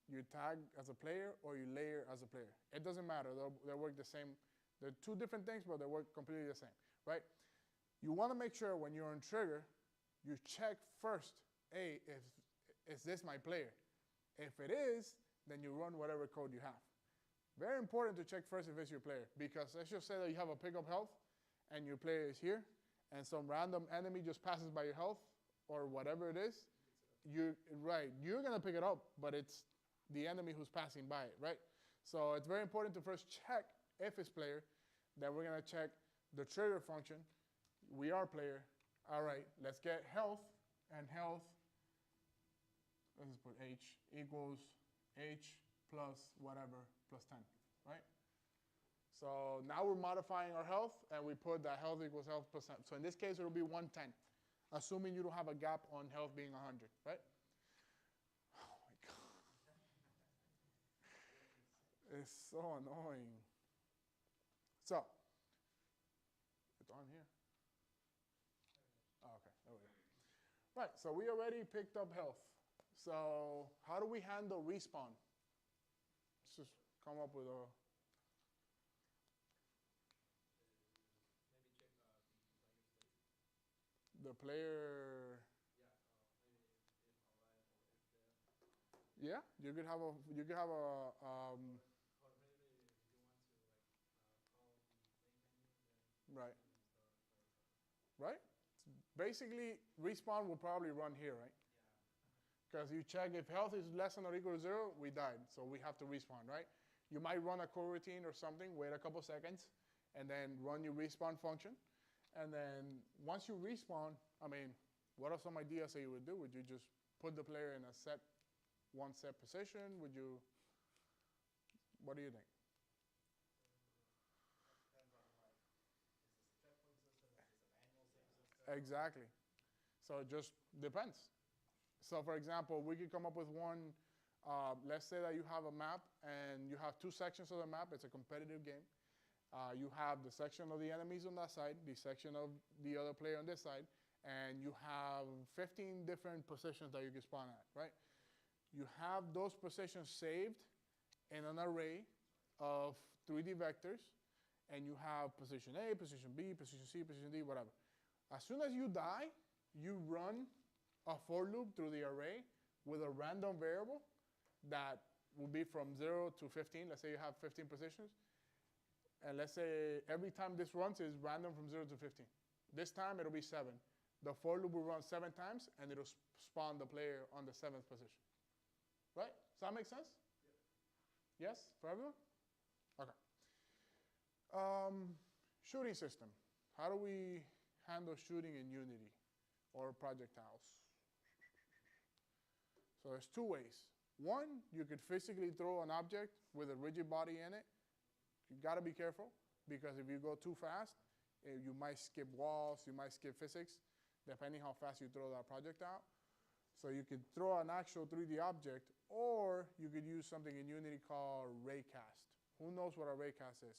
your tag as a player or your layer as a player. It doesn't matter. They'll work the same. They're two different things, but they work completely the same, right? You want to make sure when you're on trigger, you check first, hey, is this my player? If it is, then you run whatever code you have. Very important to check first if it's your player, because let's just say that you have a pickup health and your player is here, and some random enemy just passes by your health or whatever it is, you're gonna pick it up, but it's the enemy who's passing by it, right? So it's very important to first check if it's player. Then we're gonna check the trigger function. We are player. All right, let's get health, and health, let's just put H equals H plus whatever plus 10, right? So now we're modifying our health, and we put that health equals health plus 10. So in this case, it will be 110, assuming you don't have a gap on health being 100, right? Oh my God. It's so annoying. So, it's on here. Oh, okay, there we go. Right, so we already picked up health. So how do we handle respawn? Let's just come up with a... Maybe check the player's state. The player... Yeah, maybe if alive or if dead. Yeah, you could have a... Or maybe if you want to call the main menu, then Right. use the player side. Right? Basically, respawn will probably run here, right? Yeah. Because you check if health is less than or equal to 0, we died. So we have to respawn, right? You might run a coroutine or something, wait a couple seconds, and then run your respawn function. And then once you respawn, I mean, what are some ideas that you would do? Would you just put the player in a one set position? Would you, what do you think? That depends on like, is this a checkpoint system? Is this a manual system? Exactly. So it just depends. So for example, we could come up with one, let's say that you have a map and you have two sections of the map. It's a competitive game. You have the section of the enemies on that side, the section of the other player on this side, and you have 15 different positions that you can spawn at, right? You have those positions saved in an array of 3D vectors, and you have position A, position B, position C, position D, whatever. As soon as you die, you run a for loop through the array with a random variable that will be from 0 to 15. Let's say you have 15 positions. And let's say every time this runs is random from 0 to 15. This time it'll be 7. The for loop will run 7 times, and it'll spawn the player on the 7th position. Right? Does that make sense? Yep. Yes? For everyone? Okay. Shooting system. How do we handle shooting in Unity or projectiles? So there's two ways. One, you could physically throw an object with a rigid body in it. You gotta be careful, because if you go too fast, you might skip walls, you might skip physics, depending how fast you throw that projectile. So you could throw an actual 3D object, or you could use something in Unity called raycast. Who knows what a raycast is?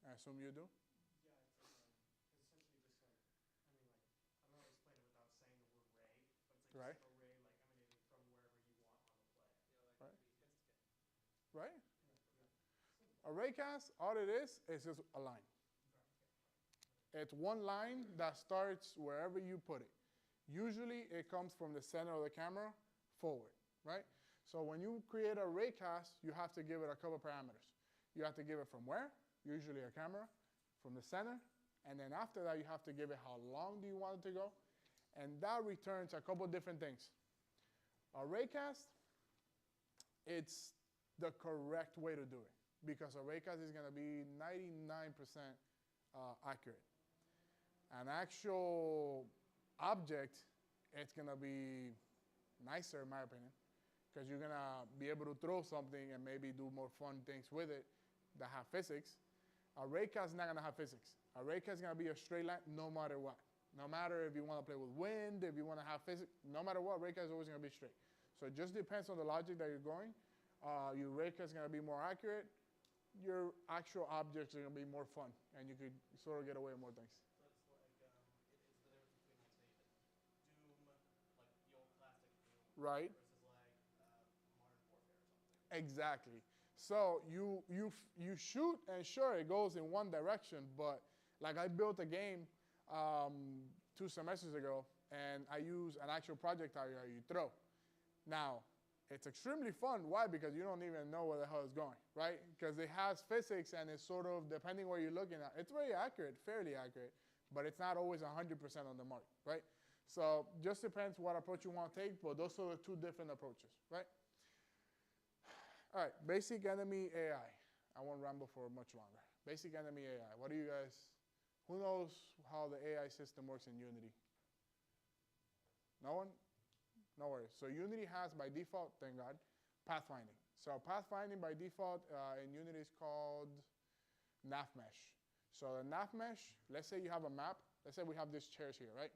I assume you do? Yeah, it's essentially just like, I mean, like, I don't know how to explain it without saying the word ray, but it's like Right. just an array like emanating from wherever you want on the play. Yeah, like Right. maybe hit scan. Right? Yeah. A raycast, all it is just a line. It's one line that starts wherever you put it. Usually it comes from the center of the camera forward, right? So when you create a raycast, you have to give it a couple parameters. You have to give it from where, usually a camera, from the center, and then after that you have to give it how long do you want it to go, and that returns a couple different things. A raycast, it's the correct way to do it, because a raycast is going to be 99% accurate. An actual object, it's going to be nicer, in my opinion, because you're going to be able to throw something and maybe do more fun things with it that have physics. A raycast is not going to have physics. A raycast is going to be a straight line no matter what. No matter if you want to play with wind, if you want to have physics, no matter what, raycast is always going to be straight. So it just depends on the logic that you're going. Your raycast is going to be more accurate. Your actual objects are going to be more fun, and you could sort of get away with more things. So it's like it's the difference between like say Doom, like the old classic Doom, Right. versus like Modern Warfare or something. Exactly. So you shoot, and sure, it goes in one direction, but like I built a game 2 semesters ago, and I use an actual projectile that you throw. Now, it's extremely fun. Why? Because you don't even know where the hell it's going, right? Because it has physics, and it's sort of, depending where you're looking at, it's very accurate, fairly accurate, but it's not always 100% on the mark, right? So just depends what approach you want to take, but those are the 2 different approaches, right? All right, basic enemy AI. I won't ramble for much longer. Basic enemy AI. What do you guys, who knows how the AI system works in Unity? No one? No worries. So Unity has, by default, thank God, pathfinding. So pathfinding by default in Unity is called nav mesh. So the nav mesh, let's say you have a map. Let's say we have these chairs here, right?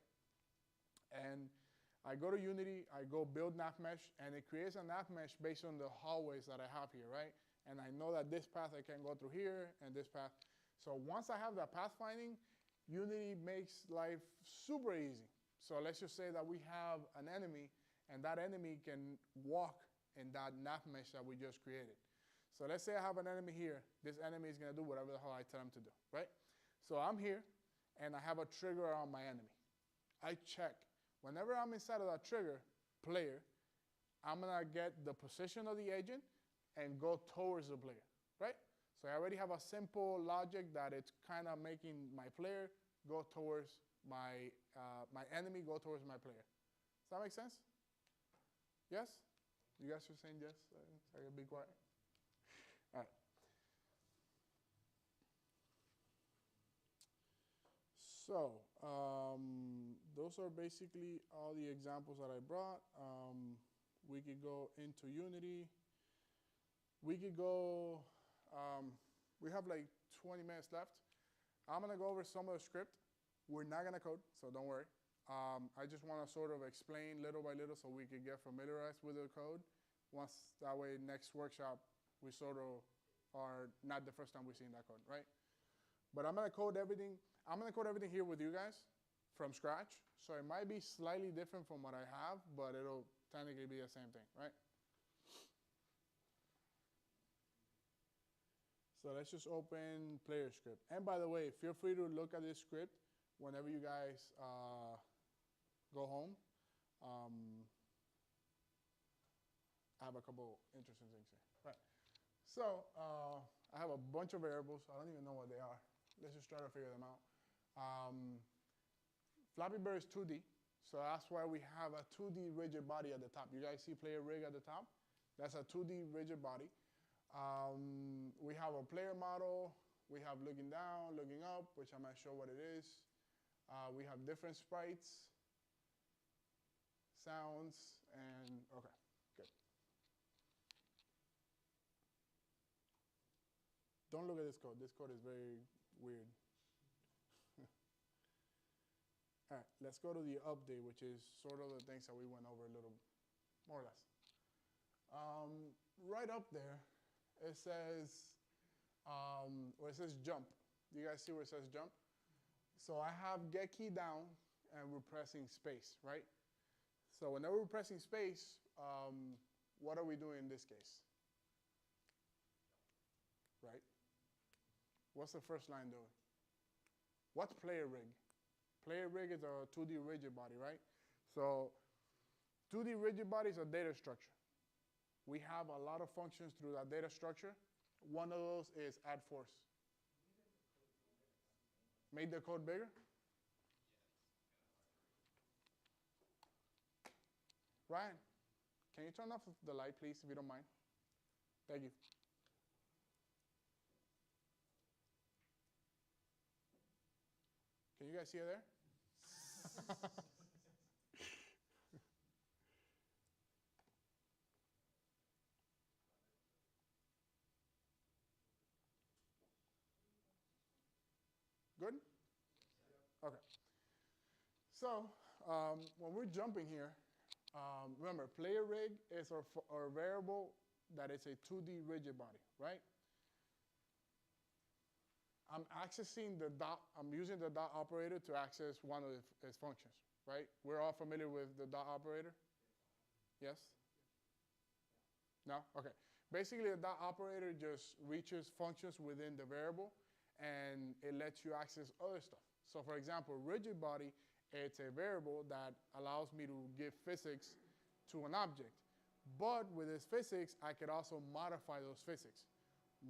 And I go to Unity, I go build nav mesh, and it creates a nav mesh based on the hallways that I have here, right? And I know that this path I can go through here, and this path. So once I have that pathfinding, Unity makes life super easy. So let's just say that we have an enemy, and that enemy can walk in that nav mesh that we just created. So let's say I have an enemy here. This enemy is going to do whatever the hell I tell him to do, right? So I'm here, and I have a trigger on my enemy. I check. Whenever I'm inside of that trigger player, I'm going to get the position of the agent and go towards the player, right? So I already have a simple logic that it's kind of making my player go towards my enemy, go towards my player. Does that make sense? Yes? You guys are saying yes? I can be quiet. All right. So those are basically all the examples that I brought. We could go into Unity. We could go, we have like 20 minutes left. I'm going to go over some of the script. We're not going to code, so don't worry. I just want to sort of explain little by little so we can get familiarized with the code. Once that way, next workshop, we sort of are not the first time we're seeing that code, right? But I'm going to code everything. I'm going to code everything here with you guys from scratch. So it might be slightly different from what I have, but it'll technically be the same thing, right? So let's just open player script. And by the way, feel free to look at this script whenever you guys go home. I have a couple interesting things here. Right. So I have a bunch of variables. I don't even know what they are. Let's just try to figure them out. Flappy Bird is 2D, so that's why we have a 2D rigid body at the top. You guys see player rig at the top? That's a 2D rigid body. We have a player model. We have looking down, looking up, which I'm not sure what it is. We have different sprites, sounds, and okay, good. Don't look at this code. This code is very weird. All right, let's go to the update, which is sort of the things that we went over a little, more or less. Right up there, it says, where it says jump. Do you guys see where it says jump? So I have get key down, and we're pressing space, right? So whenever we're pressing space, what are we doing in this case? Right? What's the first line doing? What's player rig? Player rig is a 2D rigid body, right? So 2D rigid body is a data structure. We have a lot of functions through that data structure. One of those is add force. Make the code bigger? Ryan, can you turn off the light, please, if you don't mind? Thank you. guys see it there? Good? Okay. So when we're jumping here, remember, player rig is our variable that is a 2D rigid body, right? I'm accessing the dot, I'm using the dot operator to access one of its functions, right? We're all familiar with the dot operator? Yes? No? Okay. Basically, the dot operator just reaches functions within the variable, and it lets you access other stuff. So for example, rigid body, it's a variable that allows me to give physics to an object. But with this physics, I could also modify those physics.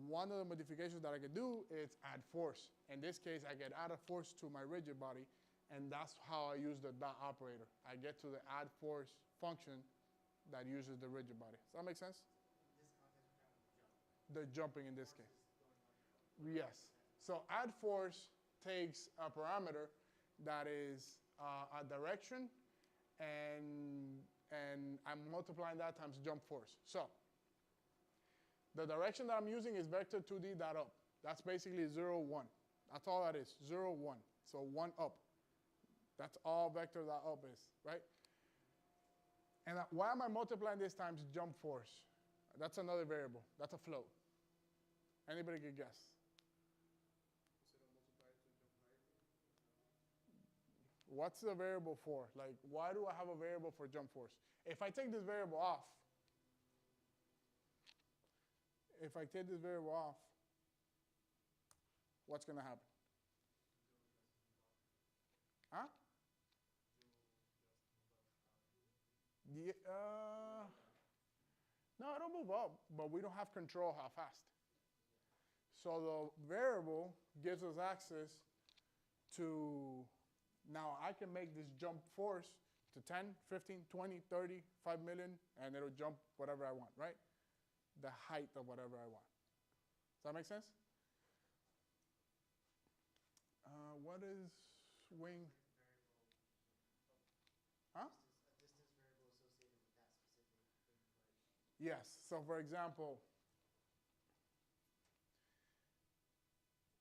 One of the modifications that I could do is add force. In this case, I could add a force to my rigid body, and that's how I use the dot operator. I get to the add force function that uses the rigid body. Does that make sense? In this context, we're talking about jump. The jumping in this Force case. is going up. Yes. So add force takes a parameter that is a direction, and I'm multiplying that times jump force. So the direction that I'm using is vector 2D dot up. That's basically 0, 1. That's all that is, 0, 1. So 1 up. That's all vector dot up is, right? And why am I multiplying this times jump force? That's another variable. That's a float. Anybody could guess? What's the variable for? Like, why do I have a variable for jump force? If I take this variable off, what's going to happen? Huh? Yeah, no, it'll move up, but we don't have control how fast. So the variable gives us access to, now I can make this jump force to 10, 15, 20, 30, 5 million, and it'll jump whatever I want, right? The height of whatever I want. Does that make sense? What is wing? Huh? A distance variable associated with that specific input. Yes. So for example,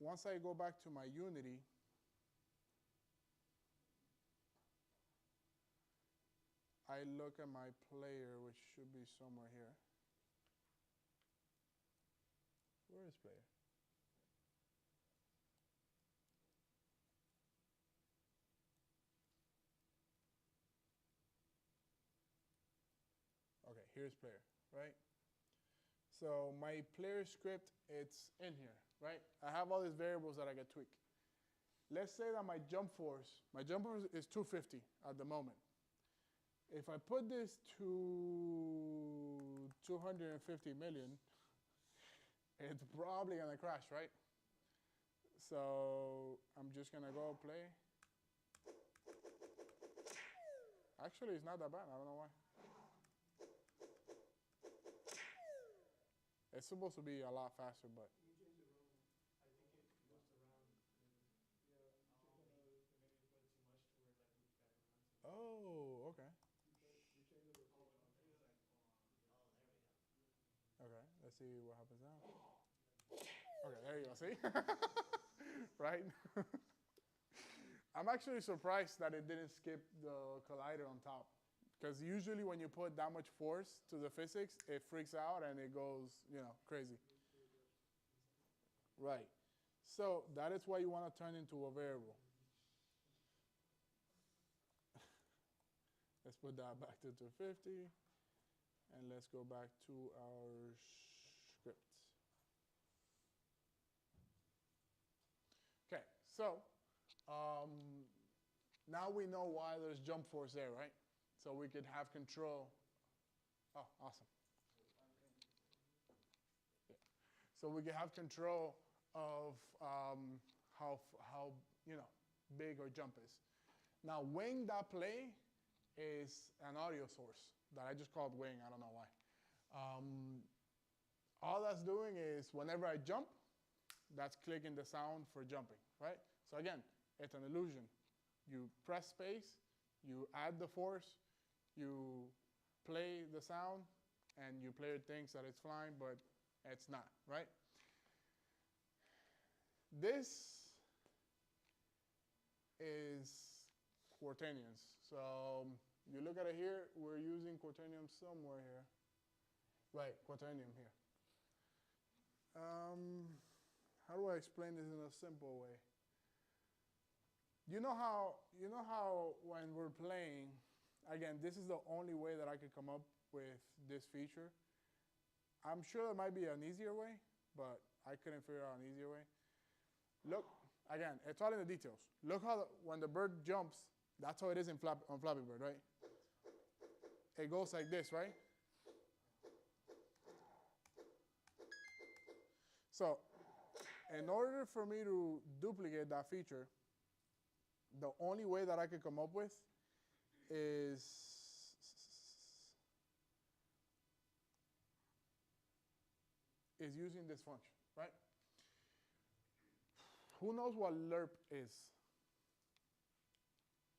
once I go back to my Unity, I look at my player, which should be somewhere here. Where is player? Okay, here's player, right? So my player script, it's in here, right? I have all these variables that I can tweak. Let's say that my jump force is 250 at the moment. If I put this to 250 million, it's probably gonna crash, right? So I'm just gonna go play. Actually, it's not that bad, I don't know why. It's supposed to be a lot faster, but. I think it moves around. Yeah, Maybe you put it too much to where it like moves back around. Oh, okay. you change the rotation. Okay, let's see what happens now. Okay, there you go, see? Right? I'm actually surprised that it didn't skip the collider on top. Because usually when you put that much force to the physics, it freaks out and it goes, crazy. Right. So that is why you want to turn into a variable. Let's put that back to 250. And let's go back to our script. Okay, so now we know why there's jump force there, right? So we could have control. Oh, awesome. Yeah. So we could have control of how big our jump is. Now, wing.play is an audio source that I just called wing. I don't know why. All that's doing is whenever I jump, that's clicking the sound for jumping, right? So again, it's an illusion. You press space, you add the force, you play the sound, and your player thinks that it's flying, but it's not, right? This is quaternions. So you look at it here, we're using quaternium somewhere here. Right, quaternium here. How do I explain this in a simple way? You know how when we're playing, again, this is the only way that I could come up with this feature. I'm sure there might be an easier way, but I couldn't figure out an easier way. Look, again, it's all in the details. Look how when the bird jumps, that's how it is on Flappy Bird, right? It goes like this, right? So, in order for me to duplicate that feature, the only way that I could come up with is using this function, right? Who knows what lerp is?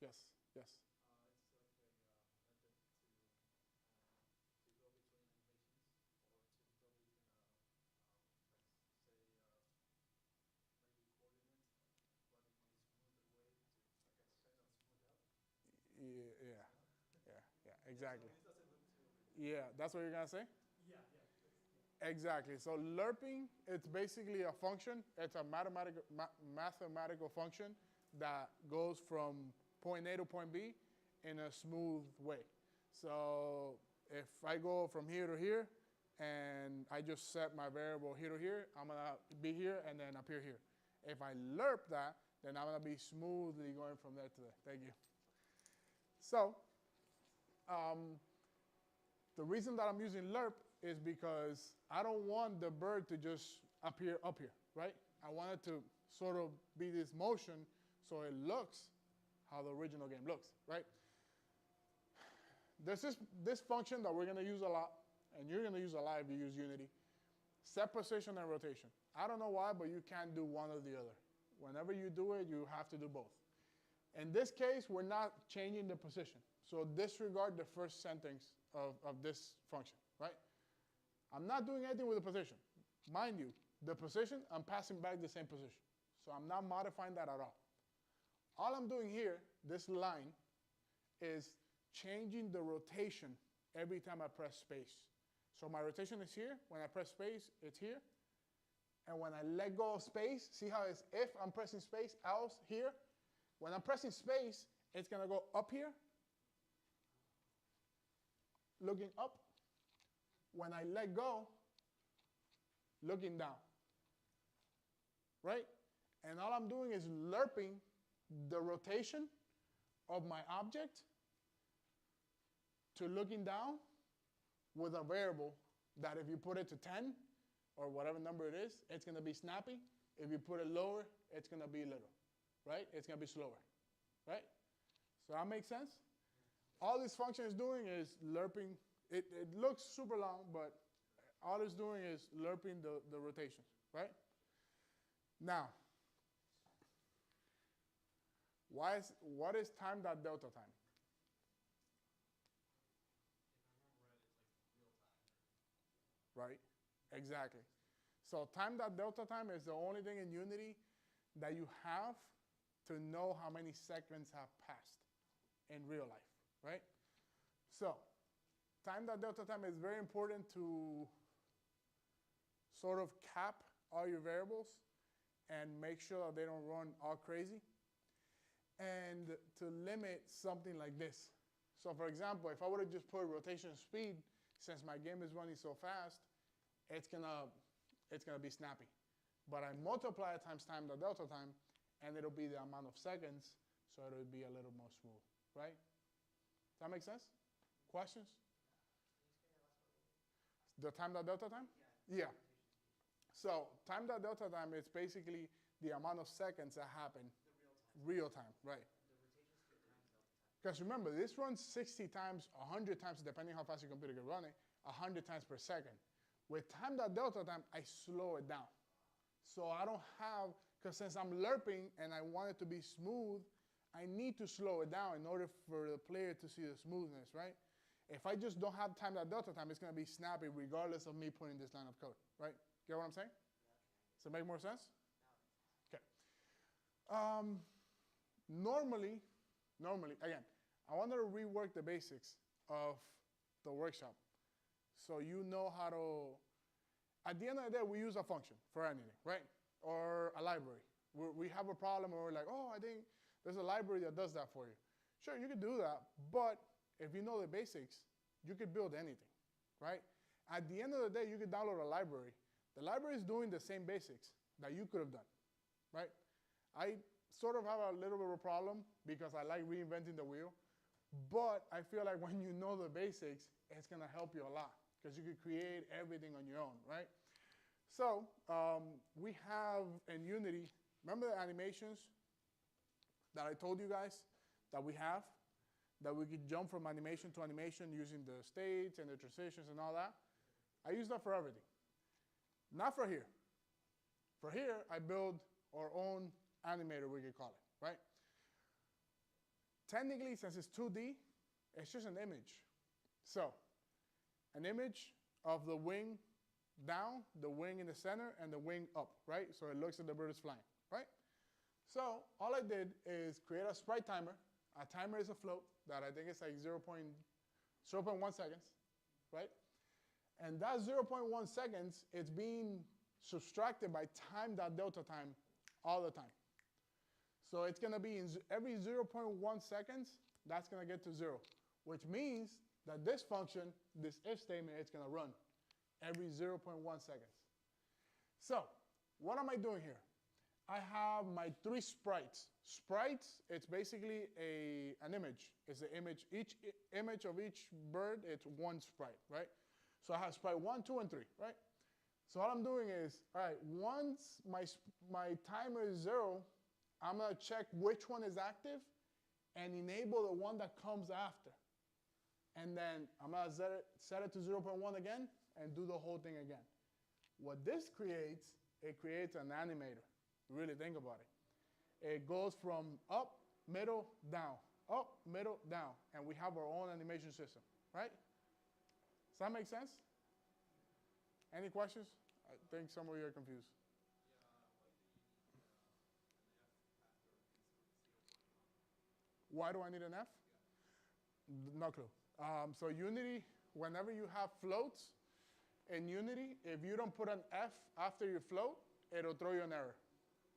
Yes, yes. It's like a method to go between animations or to go between like say maybe coordinates, but in a smoother way to like a kind of smooth out. Yeah, exactly. So this doesn't look too ridiculous. Yeah, that's what you're gonna say? Yeah. Exactly. So lerping, it's basically a function. It's a mathematical function that goes from point A to point B in a smooth way. So if I go from here to here, and I just set my variable here to here, I'm gonna be here and then appear here. If I lerp that, then I'm gonna be smoothly going from there to there. Thank you. So the reason that I'm using lerp is because I don't want the bird to just appear up here, right? I want it to sort of be this motion so it looks how the original game looks, right? There's this function that we're going to use a lot, and you're going to use a lot if you use Unity. Set position and rotation. I don't know why, but you can't do one or the other. Whenever you do it, you have to do both. In this case, we're not changing the position. So disregard the first sentence of this function, right? I'm not doing anything with the position. Mind you, the position, I'm passing back the same position. So I'm not modifying that at all. All I'm doing here, this line, is changing the rotation every time I press space. So my rotation is here. When I press space, it's here. And when I let go of space, see how it's if I'm pressing space, else here. When I'm pressing space, it's going to go up here, looking up. When I let go, looking down, right? And all I'm doing is lerping the rotation of my object to looking down with a variable that if you put it to 10 or whatever number it is, it's going to be snappy. If you put it lower, it's going to be little, right? It's going to be slower, right? So that makes sense? All this function is doing is lerping. It looks super long, but all it's doing is lerping the rotations, right? Now, what is time.delta time? Right? Exactly. So time.delta time is the only thing in Unity that you have to know how many seconds have passed in real life, right? So time.delta time is very important to sort of cap all your variables and make sure that they don't run all crazy, and to limit something like this. So for example, if I would have just put rotation speed, since my game is running so fast, it's gonna be snappy. But I multiply it times time.delta time, and it'll be the amount of seconds, so it'll be a little more smooth, right? Does that make sense? Questions? The time.delta time? Yeah. So time.delta time is basically the amount of seconds that happen real time, right? Because remember, this runs 60 times, 100 times, depending how fast your computer can run it, 100 times per second. With time.delta time, I slow it down. So I don't have, because since I'm lerping and I want it to be smooth, I need to slow it down in order for the player to see the smoothness, right? If I just don't have time, that delta time, it's going to be snappy regardless of me putting this line of code, right? Get what I'm saying? Does it make more sense? Okay. Normally, again, I wanted to rework the basics of the workshop so you know how to, at the end of the day, we use a function for anything, right? Or a library. We have a problem and we're like, oh, I think there's a library that does that for you. Sure, you can do that, but if you know the basics, you could build anything, right? At the end of the day, you could download a library. The library is doing the same basics that you could have done, right? I sort of have a little bit of a problem because I like reinventing the wheel, but I feel like when you know the basics, it's going to help you a lot because you could create everything on your own, right? So we have in Unity, remember the animations that I told you guys that we have? That we could jump from animation to animation using the states and the transitions and all that. I use that for everything. Not for here. For here, I build our own animator, we could call it, right? Technically, since it's 2D, it's just an image. So, an image of the wing down, the wing in the center, and the wing up, right? So it looks like the bird is flying, right? So all I did is create a sprite timer. A timer is a float that I think is like 0.1 seconds, right? And that 0.1 seconds, it's being subtracted by time.delta time all the time. So it's going to be in every 0.1 seconds, that's going to get to 0, which means that this function, this if statement, it's going to run every 0.1 seconds. So what am I doing here? I have my 3 sprites. Sprites, it's basically an image. It's the image. Each image of each bird, it's one sprite, right? So I have sprite 1, 2, and 3, right? So all I'm doing is, all right, once my timer is 0, I'm going to check which one is active and enable the one that comes after. And then I'm going to set it to 0.1 again and do the whole thing again. What this creates, it creates an animator. Really think about it. It goes from up, middle, down, up, middle, down. And we have our own animation system, right? Does that make sense? Any questions? I think some of you are confused. Why do I need an F? No clue. So Unity, whenever you have floats in Unity, if you don't put an F after your float, it'll throw you an error.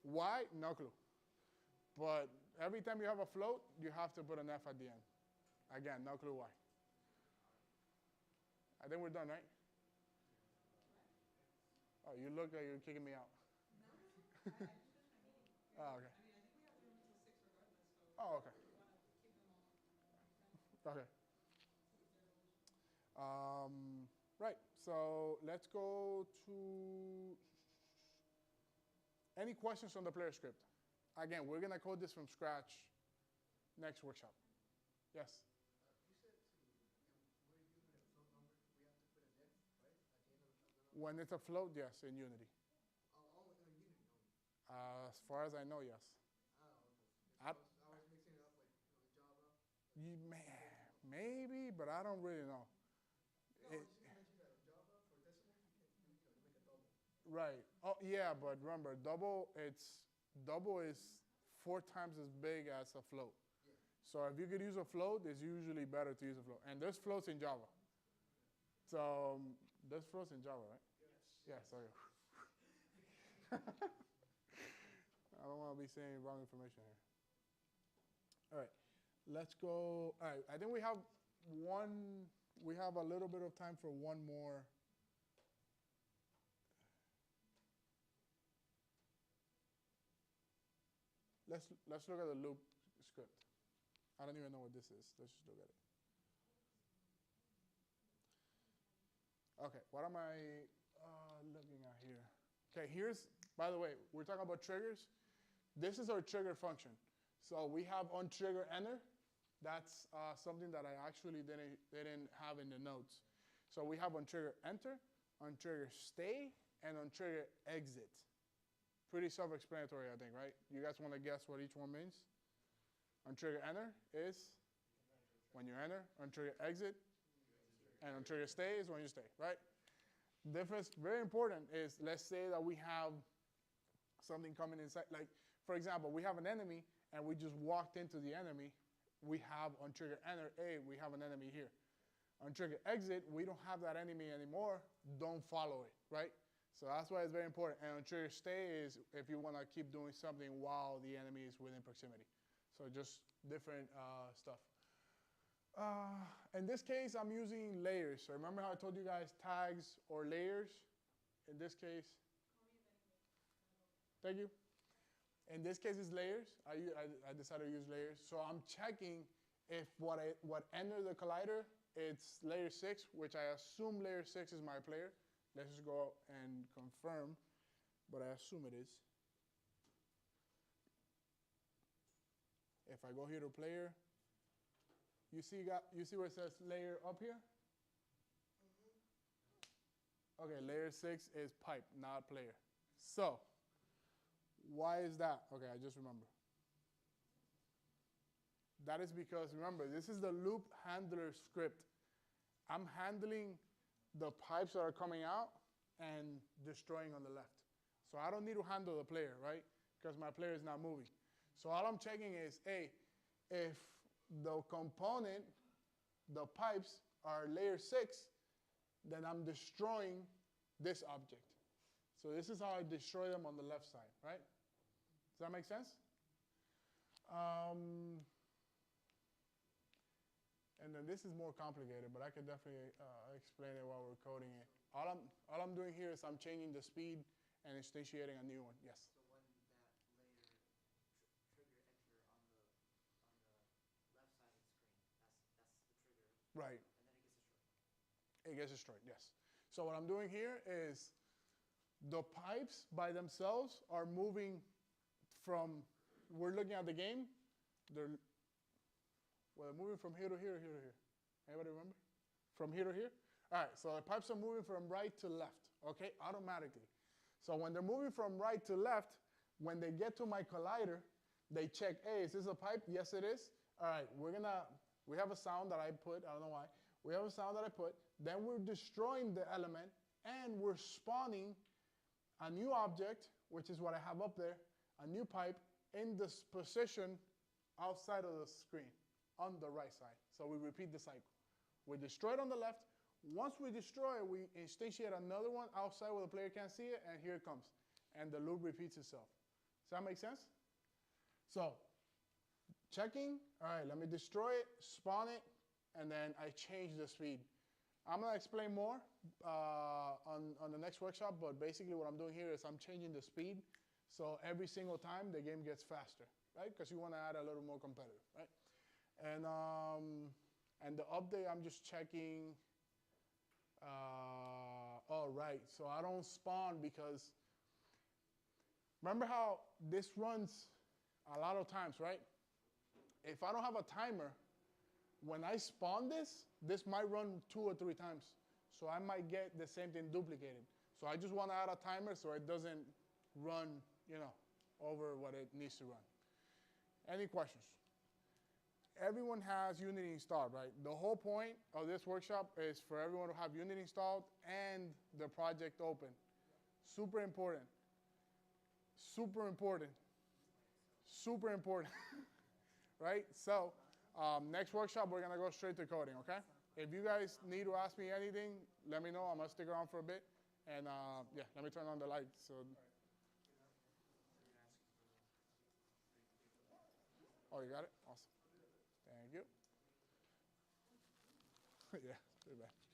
Why? No clue. But every time you have a float, you have to put an F at the end. Again, no clue why. I think we're done, right? Oh, you look like you're kicking me out. No, I just finished my meeting. Oh, okay. I mean, I think we have room until 6 regardless, so Oh, okay. if you want to keep them all. Okay. Right, so let's go to any questions on the player script. Again, we're going to code this from scratch next workshop. Yes? You said we're using a float number. We have to put an if, right? At the end of the number. When it's a float, yes, in Unity. Only in Unity only. As far as I know, yes. Oh, okay. I was mixing it up like Java. Maybe, but I don't really know. No, you mentioned that in Java for decimal, you make a double. Right. Oh, yeah, but remember, double is 4 times as big as a float. Yeah. So if you could use a float, it's usually better to use a float. And there's floats in Java. So there's floats in Java, right? Yes. Yeah, sorry. I don't want to be saying wrong information here. All right, let's go. All right, I think we have a little bit of time for one more. Let's look at the loop script. I don't even know what this is. Let's just look at it. Okay, what am I looking at here? Okay, by the way, we're talking about triggers. This is our trigger function. So we have onTrigger enter. That's something that I actually didn't have in the notes. So we have onTrigger enter, onTrigger stay, and onTrigger exit. Pretty self-explanatory, I think, right? You guys want to guess what each one means? Untrigger enter is when you enter. Untrigger exit. And untrigger stay is when you stay, right? Difference, very important, is let's say that we have something coming inside. Like, for example, we have an enemy and we just walked into the enemy. We have untrigger enter, hey, we have an enemy here. Untrigger exit, we don't have that enemy anymore. Don't follow it, right? So that's why it's very important. And untrigger stay is if you want to keep doing something while the enemy is within proximity. So just different stuff. In this case, I'm using layers. So remember how I told you guys tags or layers? In this case, thank you. In this case, it's layers. I decided to use layers. So I'm checking if what entered the collider, it's layer 6, which I assume layer 6 is my player. Let's just go and confirm, but I assume it is. If I go here to player, you see where it says layer up here? Okay, layer 6 is pipe, not player. So, why is that? Okay, I just remember. That is because, remember, this is the loop handler script. I'm handling the pipes that are coming out and destroying on the left. So I don't need to handle the player, right? Because my player is not moving. So all I'm checking is, hey, if the component, the pipes are layer 6, then I'm destroying this object. So this is how I destroy them on the left side, right? Does that make sense? And then this is more complicated, but I can definitely explain it while we're coding it. All I'm doing here is I'm changing the speed and instantiating a new one. Yes? So when that layer trigger enter on the left side of the screen, that's the trigger. Right. And then it gets destroyed. It gets destroyed, yes. So what I'm doing here is the pipes by themselves are moving from, we're looking at the game, they're moving from here to here, here to here. Anybody remember? From here to here? All right, so the pipes are moving from right to left, okay, automatically. So when they're moving from right to left, when they get to my collider, they check, hey, is this a pipe? Yes, it is. All right, we have a sound that I put, I don't know why. We have a sound that I put. Then we're destroying the element, and we're spawning a new object, which is what I have up there, a new pipe in this position outside of the screen on the right side. So we repeat the cycle. We destroy it on the left. Once we destroy it, we instantiate another one outside where the player can't see it, and here it comes. And the loop repeats itself. Does that make sense? So, checking, all right, let me destroy it, spawn it, and then I change the speed. I'm going to explain more on the next workshop, but basically what I'm doing here is I'm changing the speed, so every single time the game gets faster, right? Because you want to add a little more competitive, right? And the update, I'm just checking. Oh, right. So I don't spawn because remember how this runs a lot of times, right? If I don't have a timer, when I spawn this might run 2 or 3 times. So I might get the same thing duplicated. So I just want to add a timer so it doesn't run, over what it needs to run. Any questions? Everyone has Unity installed, right? The whole point of this workshop is for everyone to have Unity installed and the project open. Super important. Super important. Super important. Right? So, next workshop, we're going to go straight to coding, okay? If you guys need to ask me anything, let me know. I'm going to stick around for a bit. And, yeah, let me turn on the lights. So. Oh, you got it? Awesome. Thank you. Yeah, too bad.